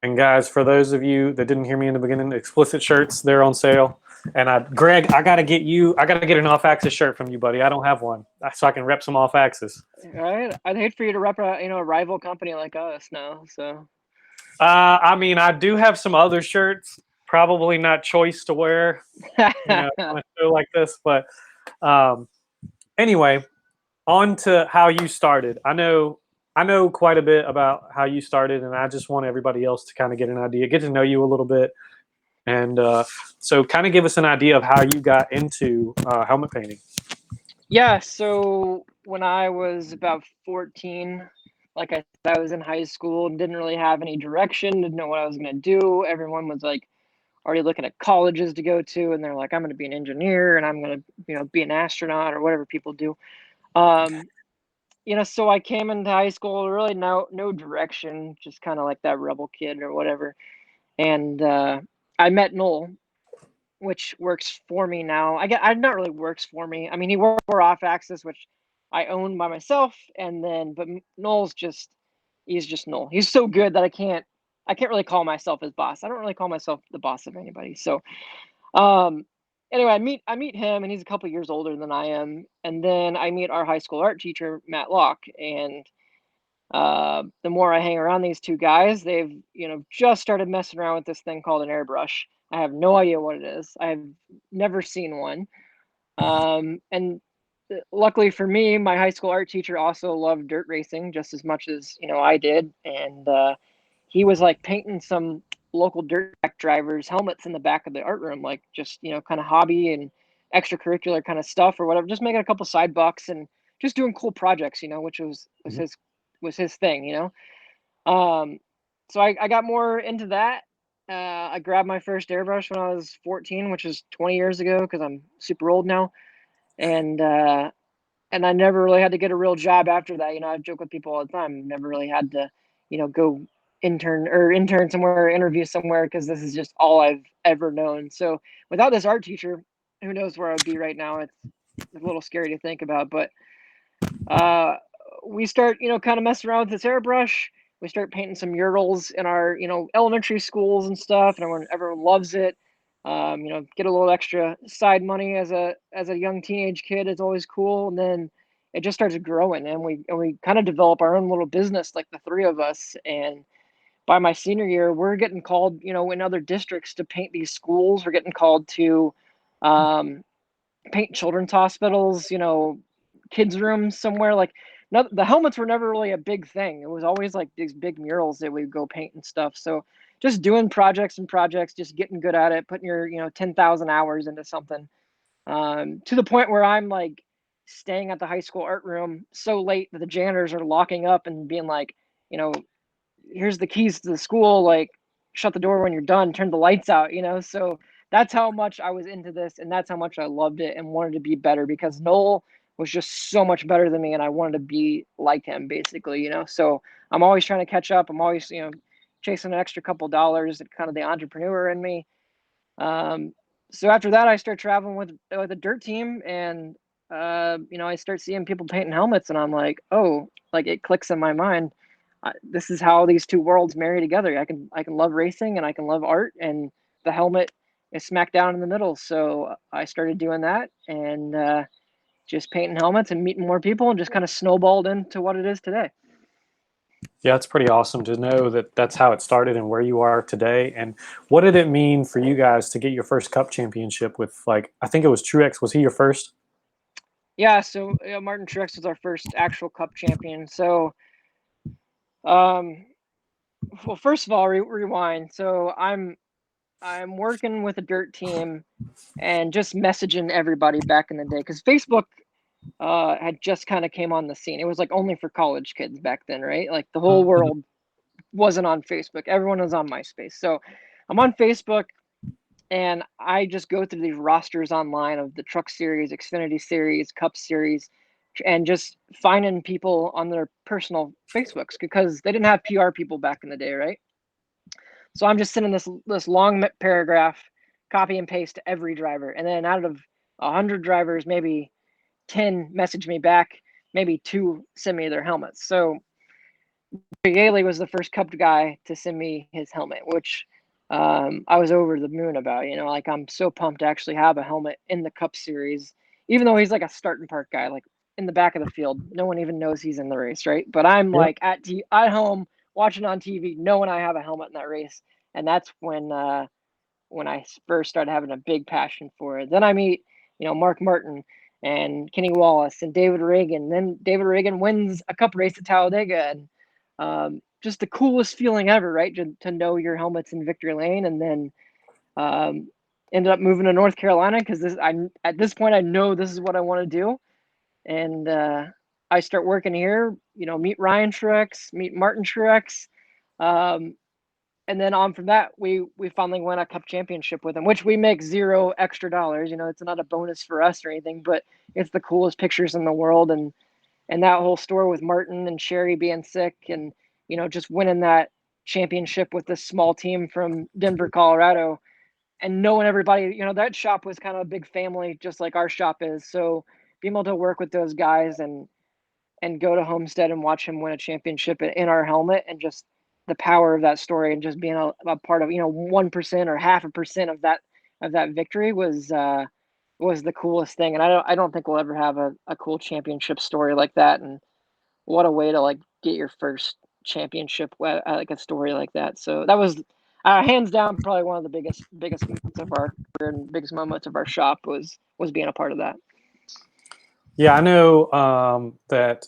And guys, for those of you that didn't hear me in the beginning, explicit shirts, they're on sale. And Greg, I gotta get an off-axis shirt from you, buddy. I don't have one, so I can rep some off-axis. All right. I'd hate for you to rep a rival company like us now. So. I mean, I do have some other shirts, probably not choice to wear, on a show like this. But anyway, on to how you started. I know quite a bit about how you started, and I just want everybody else to kind of get an idea, get to know you a little bit. And so kind of give us an idea of how you got into helmet painting. Yeah, so when I was about 14, like I said, I was in high school and didn't really have any direction, didn't know what I was going to do. Everyone was like already looking at colleges to go to, and they're like, I'm going to be an engineer and I'm going to, be an astronaut or whatever people do. So I came into high school really no direction, just kind of like that rebel kid or whatever. And I met Noel, which works for me now. I not really works for me. I mean, he worked for Off Axis, which I own by myself, and then but Noel's he's just Noel. He's so good that I can't really call myself his boss. I don't really call myself the boss of anybody. So um anyway, I meet him, and he's a couple years older than I am, and then I meet our high school art teacher, Matt Locke, and the more I hang around these two guys, they've just started messing around with this thing called an airbrush. I have no idea what it is. I've never seen one. And luckily for me, my high school art teacher also loved dirt racing just as much as I did, and he was like painting some local dirt track drivers' helmets in the back of the art room, like just kind of hobby and extracurricular kind of stuff or whatever, just making a couple side bucks and just doing cool projects, which was his thing, Um, so I got more into that. I grabbed my first airbrush when I was 14, which is 20 years ago because I'm super old now, and I never really had to get a real job after that. I joke with people all the time. Never really had to, go intern somewhere or interview somewhere because this is just all I've ever known. So without this art teacher, who knows where I'd be right now? It's a little scary to think about, but we start, kind of messing around with this airbrush. We start painting some murals in our, elementary schools and stuff, and everyone loves it. Get a little extra side money as a young teenage kid is always cool, and then it just starts growing, and we kind of develop our own little business, like the three of us. And by my senior year, we're getting called, in other districts to paint these schools. We're getting called to paint children's hospitals, kids' rooms somewhere. Like, no, the helmets were never really a big thing. It was always like these big murals that we'd go paint and stuff. So just doing projects and projects, just getting good at it, putting your 10,000 hours into something, to the point where I'm like staying at the high school art room so late that the janitors are locking up and being like, here's the keys to the school, like shut the door when you're done, turn the lights out, so that's how much I was into this, and that's how much I loved it and wanted to be better, because Noel was just so much better than me, and I wanted to be like him, basically. So I'm always trying to catch up. I'm always chasing an extra couple dollars, kind of the entrepreneur in me. So after that, I start traveling with a dirt team, and I start seeing people painting helmets, and I'm like, oh, like it clicks in my mind. This is how these two worlds marry together. I can love racing and I can love art, and the helmet is smack down in the middle. So I started doing that, and just painting helmets and meeting more people, and just kind of snowballed into what it is today. Yeah, it's pretty awesome to know that that's how it started and where you are today. And what did it mean for you guys to get your first cup championship with, like, I think it was Truex. Was he your first? Yeah, so Martin Truex was our first actual cup champion. So, well, first of all, rewind. So I'm working with a dirt team and just messaging everybody back in the day, because Facebook had just kind of came on the scene. It was like only for college kids back then, right? Like the whole world wasn't on Facebook. Everyone was on MySpace. So I'm on Facebook, and I just go through these rosters online of the Truck Series, Xfinity Series, Cup Series, and just finding people on their personal Facebooks, because they didn't have PR people back in the day, right? So I'm just sending this long paragraph, copy and paste to every driver, and then out of 100 drivers, maybe 10 message me back, maybe 2 send me their helmets. So Yaley was the first Cup guy to send me his helmet, which I was over the moon about. Like I'm so pumped to actually have a helmet in the Cup Series, even though he's like a start and park guy, like in the back of the field. No one even knows he's in the race, right? But I'm like at home watching on TV, knowing I have a helmet in that race, and that's when I first started having a big passion for it. Then I meet Mark Martin and Kenny Wallace and David Reagan. Then David Reagan wins a Cup race at Talladega, and just the coolest feeling ever, right? To know your helmet's in victory lane. And then ended up moving to North Carolina because at this point I know this is what I want to do, and I start working here. Meet Ryan Truex, meet Martin Truex, and then on from that, we finally won a Cup championship with him, which we make $0 extra. It's not a bonus for us or anything, but it's the coolest pictures in the world, and that whole story with Martin and Sherry being sick, and just winning that championship with this small team from Denver, Colorado, and knowing everybody. That shop was kind of a big family, just like our shop is. So being able to work with those guys and go to Homestead and watch him win a championship in our helmet, and just the power of that story, and just being a part of 1% or 0.5% of that victory was the coolest thing. And I don't think we'll ever have a cool championship story like that. And what a way to like get your first championship, like a story like that. So that was hands down probably one of the biggest moments of our career and biggest moments of our shop was being a part of that. Yeah, I know that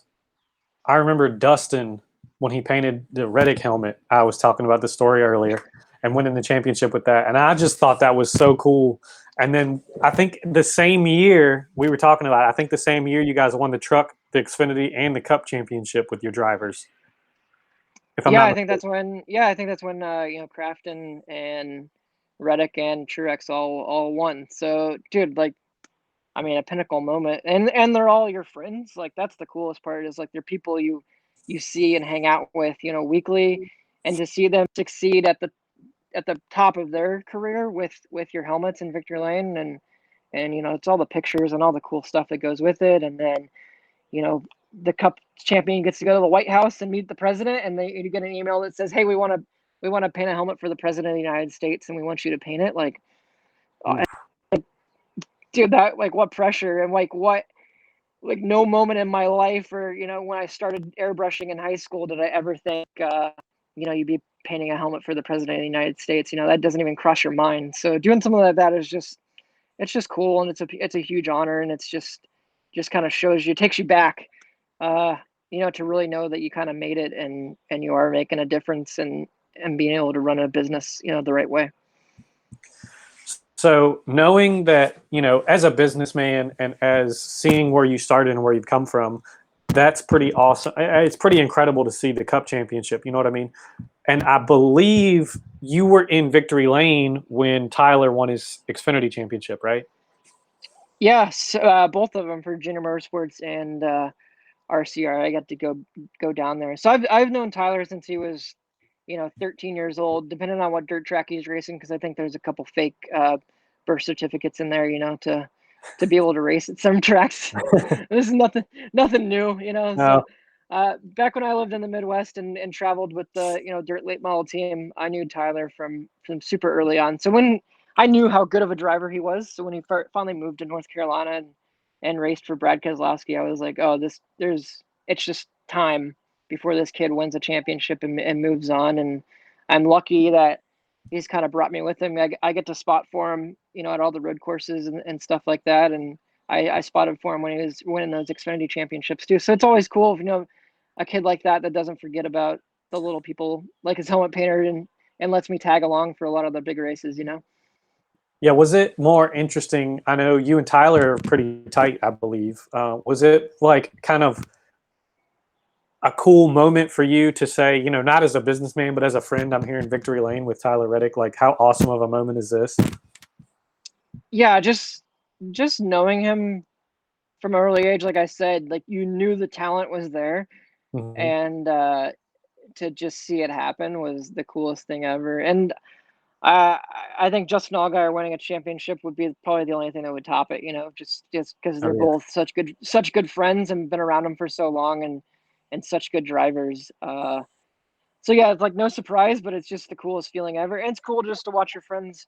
I remember Dustin when he painted the Reddick helmet. I was talking about the story earlier and winning the championship with that. And I just thought that was so cool. And then I think the same year we were talking about, I think the same year you guys won the truck, the Xfinity, and the Cup championship with your drivers. If I'm Yeah, not I think that's when. Yeah, I think that's when Crafton and Reddick and Truex all won. So, dude, like, I mean, a pinnacle moment, and they're all your friends. Like, that's the coolest part, is like they're people you see and hang out with, weekly, and to see them succeed at the top of their career with your helmets in Victory Lane, and it's all the pictures and all the cool stuff that goes with it, and then the Cup champion gets to go to the White House and meet the president, and you get an email that says, "Hey, we want to paint a helmet for the president of the United States, and we want you to paint it." Like, dude, that, like, what pressure, and like no moment in my life, or when I started airbrushing in high school, did I ever think you'd be painting a helmet for the president of the United States. That doesn't even cross your mind. So doing something like that is just cool, and it's a huge honor, and it's just kind of shows you, takes you back, to really know that you kind of made it, and you are making a difference, and being able to run a business the right way. So knowing that, as a businessman and as seeing where you started and where you've come from, that's pretty awesome. It's pretty incredible to see the Cup championship. You know what I mean? And I believe you were in Victory Lane when Tyler won his Xfinity championship, right? Yes, both of them for Junior Motorsports and RCR. I got to go down there. So I've known Tyler since he was 13 years old, depending on what dirt track he's racing, because I think there's a couple fake birth certificates in there, to be able to race at some tracks. This is nothing new, No. So back when I lived in the Midwest and traveled with the dirt late model team, I knew Tyler from super early on. So when I knew how good of a driver he was, so when he finally moved to North Carolina and raced for Brad Keselowski, I was like, oh, it's just time before this kid wins a championship and moves on. And I'm lucky that he's kind of brought me with him. I get to spot for him, at all the road courses and stuff like that. And I spotted for him when he was winning those Xfinity championships too. So it's always cool if, a kid like that doesn't forget about the little people, like his helmet painter, and lets me tag along for a lot of the big races, Yeah, was it more interesting? I know you and Tyler are pretty tight, I believe. Was it like kind of a cool moment for you to say, not as a businessman, but as a friend, I'm here in Victory Lane with Tyler Reddick? Like, how awesome of a moment is this? Yeah, just knowing him from an early age, like I said, like you knew the talent was there, Mm-hmm. and to just see it happen was the coolest thing ever. And I think Justin Allgaier winning a championship would be probably the only thing that would top it. Just because they're Oh, yeah. both such good friends and been around them for so long and such good drivers. So yeah, it's like no surprise, but it's just the coolest feeling ever. And it's cool just to watch your friends,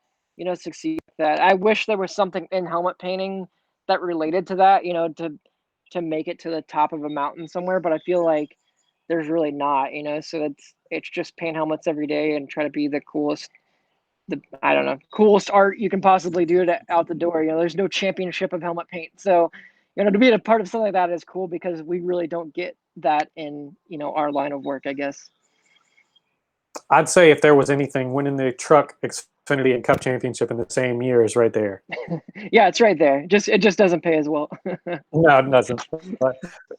succeed with that. I wish there was something in helmet painting that related to that, to make it to the top of a mountain somewhere, but I feel like there's really not, so it's just paint helmets every day and try to be the coolest, I don't know, coolest art you can possibly do out the door. There's no championship of helmet paint. So, to be a part of something like that is cool because we really don't get that in, our line of work, I guess. I'd say if there was anything, winning the truck Xfinity and Cup championship in the same year is right there. Yeah, it's right there. It just doesn't pay as well. No, it doesn't. But,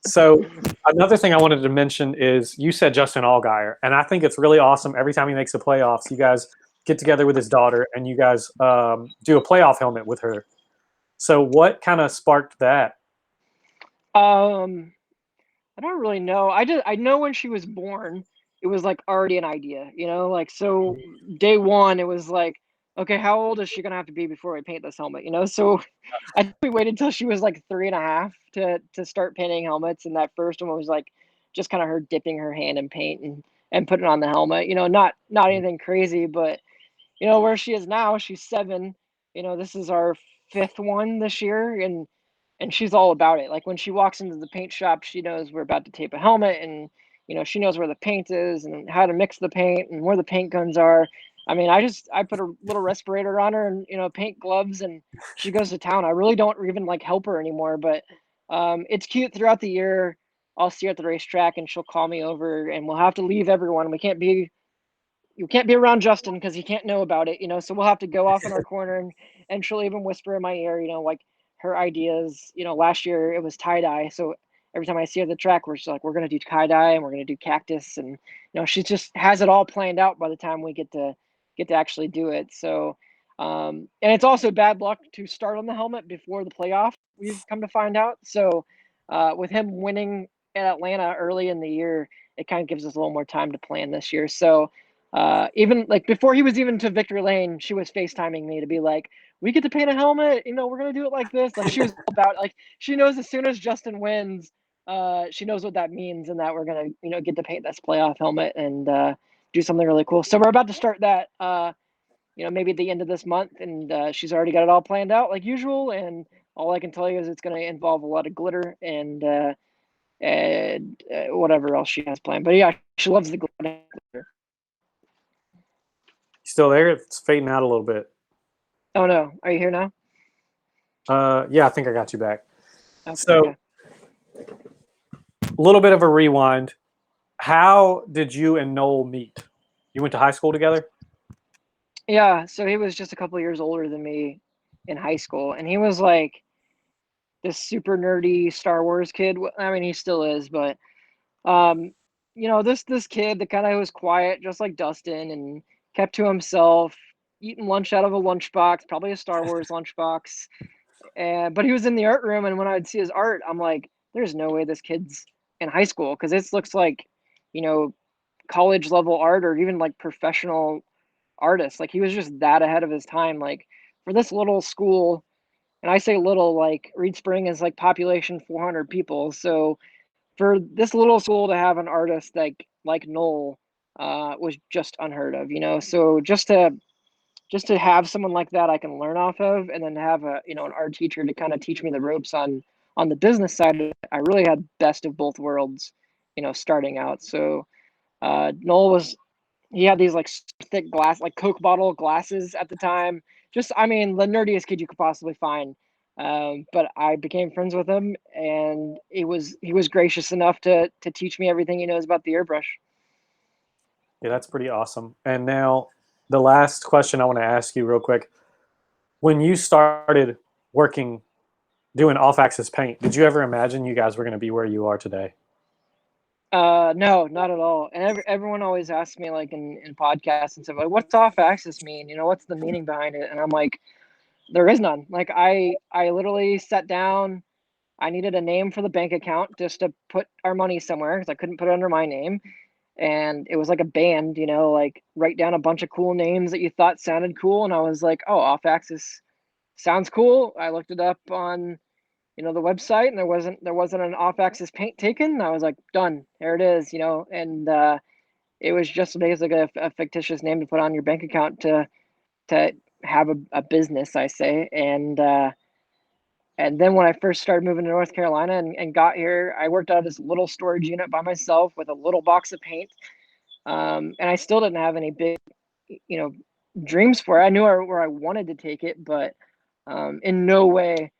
so another thing I wanted to mention is you said Justin Allgaier, and I think it's really awesome. Every time he makes the playoffs, you guys get together with his daughter and you guys do a playoff helmet with her. So what kind of sparked that? I don't really know. I know when she was born, it was like already an idea, so day one it was like, okay, how old is she gonna have to be before we paint this helmet? So I think we waited till she was like 3.5 to start painting helmets, and that first one was like just kind of her dipping her hand in paint and putting on the helmet. Not anything crazy, but where she is now, she's 7. This is our 5th one this year, and she's all about it. Like when she walks into the paint shop, she knows we're about to tape a helmet, and she knows where the paint is and how to mix the paint and where the paint guns are. I mean, I put a little respirator on her and paint gloves, and she goes to town. I really don't even like help her anymore, but it's cute throughout the year. I'll see her at the racetrack, and she'll call me over, and we'll have to leave everyone. You can't be around Justin because he can't know about it, so we'll have to go off in our corner, and she'll even whisper in my ear, like her ideas. Last year it was tie-dye. So every time I see her at the track, we're just like, we're going to do tie-dye and we're going to do cactus. And, she just has it all planned out by the time we get to actually do it. So, and it's also bad luck to start on the helmet before the playoff, we've come to find out. So, with him winning at Atlanta early in the year, it kind of gives us a little more time to plan this year. So, even like before he was even to victory lane, she was FaceTiming me to be like, we get to paint a helmet, we're gonna do it like this. Like she was about, like, she knows as soon as Justin wins, she knows what that means, and that we're gonna get to paint this playoff helmet and do something really cool. So we're about to start that maybe at the end of this month, and she's already got it all planned out like usual. And all I can tell you is it's gonna involve a lot of glitter and whatever else she has planned. But yeah, she loves the glitter. You still there? It's fading out a little bit. Oh no, are you here now? Yeah, I think I got you back. Okay. So a little bit of a rewind. How did you and Noel meet? You went to high school together? Yeah, so he was just a couple years older than me in high school, and he was like this super nerdy Star Wars kid. I mean, he still is, but this kid that kind of was quiet, just like Dustin, and kept to himself, eating lunch out of a lunchbox, probably a Star Wars lunchbox. But he was in the art room, and when I'd see his art, I'm like, there's no way this kid's in high school, because this looks like, college level art or even like professional artist. Like he was just that ahead of his time. Like for this little school, and I say little, like Reed Spring is like population 400 people. So for this little school to have an artist like Noel was just unheard of. So just to have someone like that I can learn off of, and then have an art teacher to kind of teach me the ropes on the business side of it, I really had best of both worlds, starting out. So Noel he had these like thick glass, like Coke bottle glasses at the time. Just, I mean, the nerdiest kid you could possibly find. But I became friends with him, and he was gracious enough to teach me everything he knows about the airbrush. Yeah, that's pretty awesome. And now the last question I want to ask you real quick. When you started working, doing off-axis paint, did you ever imagine you guys were going to be where you are today? No, not at all. And everyone always asks me, like in podcasts and stuff, like, what's off axis mean? What's the meaning behind it? And I'm like, there is none. Like I literally sat down. I needed a name for the bank account just to put our money somewhere because I couldn't put it under my name. and it was like a band, you know, like write down a bunch of cool names that you thought sounded cool. And I was like, oh, off axis sounds cool. I looked it up on, you know, the website, and there wasn't an off axis paint taken. And I was like, done, there it is, you know. And it was just basically a fictitious name to put on your bank account to have a business, I say. And then when I first started moving to North Carolina and got here, I worked out of this little storage unit by myself with a little box of paint. And I still didn't have any big, you know, dreams for it. I knew where I wanted to take it, but in no way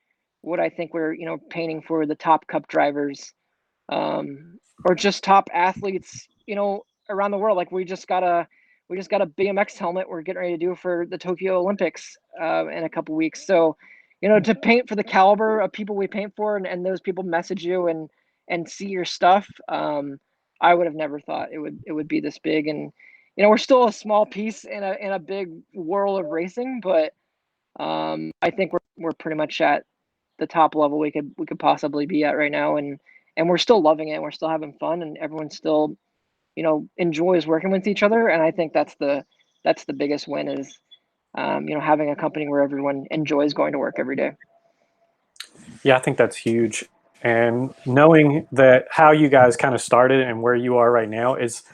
would I think we're, you know, painting for the top cup drivers, or just top athletes, you know, around the world. Like we just got a BMX helmet we're getting ready to do for the Tokyo Olympics in a couple weeks. So, you know, to paint for the caliber of people we paint for, and those people message you and see your stuff. I would have never thought it would be this big. And you know, we're still a small piece in a big world of racing, but I think we're pretty much at the top level we could possibly be at right now, and we're still loving it. We're still having fun, and everyone still, you know, enjoys working with each other. And I think that's the biggest win is, you know, having a company where everyone enjoys going to work every day. Yeah, I think that's huge. And knowing that how you guys kind of started and where you are right now it's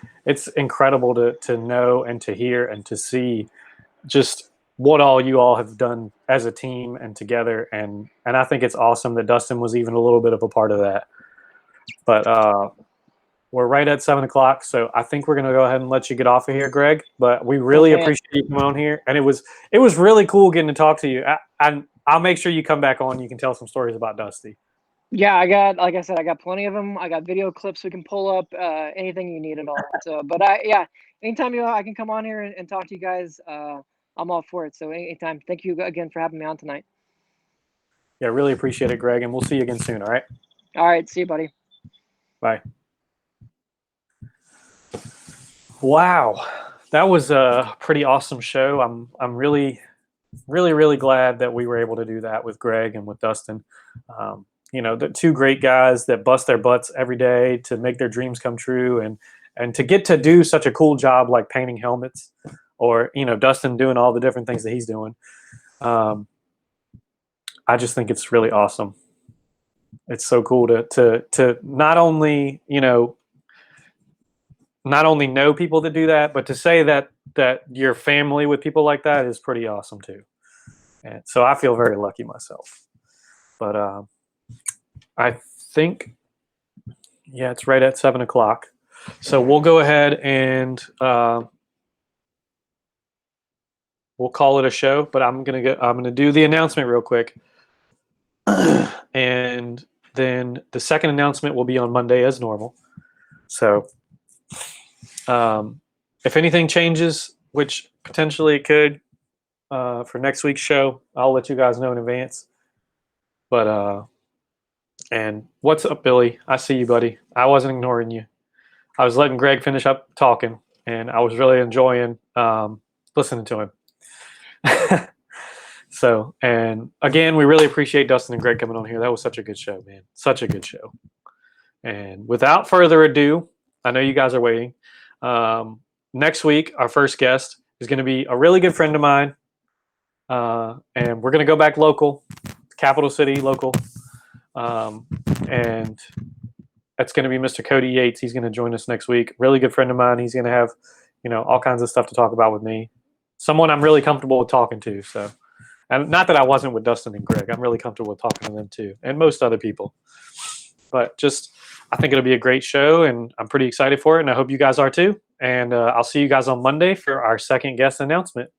incredible to know and to hear and to see just what all you all have done as a team and together. And I think it's awesome that Dustin was even a little bit of a part of that. But we're right at 7:00, so I think we're gonna go ahead and let you get off of here, Greg. But we really appreciate you coming on here, and it was really cool getting to talk to you. And I'll make sure you come back on. You can tell some stories about Dusty. Yeah, like I said, I got plenty of them. I got video clips we can pull up, anything you need at all. So, but yeah, anytime I can come on here and talk to you guys, I'm all for it. So anytime. Thank you again for having me on tonight. Yeah, really appreciate it, Greg, and we'll see you again soon. All right. All right, see you, buddy. Bye. Wow, that was a pretty awesome show. I'm really glad that we were able to do that with Greg and with Dustin. You know, the two great guys that bust their butts every day to make their dreams come true, and to get to do such a cool job like painting helmets, or, you know, Dustin doing all the different things that he's doing. I just think it's really awesome. It's so cool to not only, you know, not only know people that do that, but to say that you're family with people like that is pretty awesome too. And so I feel very lucky myself. But I think, yeah, it's right at 7:00. So we'll go ahead and we'll call it a show. But I'm gonna do the announcement real quick, and then the second announcement will be on Monday as normal. So if anything changes, which potentially it could, for next week's show, I'll let you guys know in advance. But and what's up, Billy? I see you, buddy. I wasn't ignoring you. I was letting Greg finish up talking, and I was really enjoying listening to him. So, and again, we really appreciate Dustin and Greg coming on here. That was such a good show, man. Such a good show. And without further ado, I know you guys are waiting. Next week, our first guest is going to be a really good friend of mine. And we're going to go back local, capital city local. And that's going to be Mr. Cody Yates. He's going to join us next week. Really good friend of mine. He's going to have, you know, all kinds of stuff to talk about with me. Someone I'm really comfortable with talking to. So, and not that I wasn't with Dustin and Greg. I'm really comfortable with talking to them too, and most other people. But just, I think it'll be a great show, and I'm pretty excited for it, and I hope you guys are too. And I'll see you guys on Monday for our second guest announcement.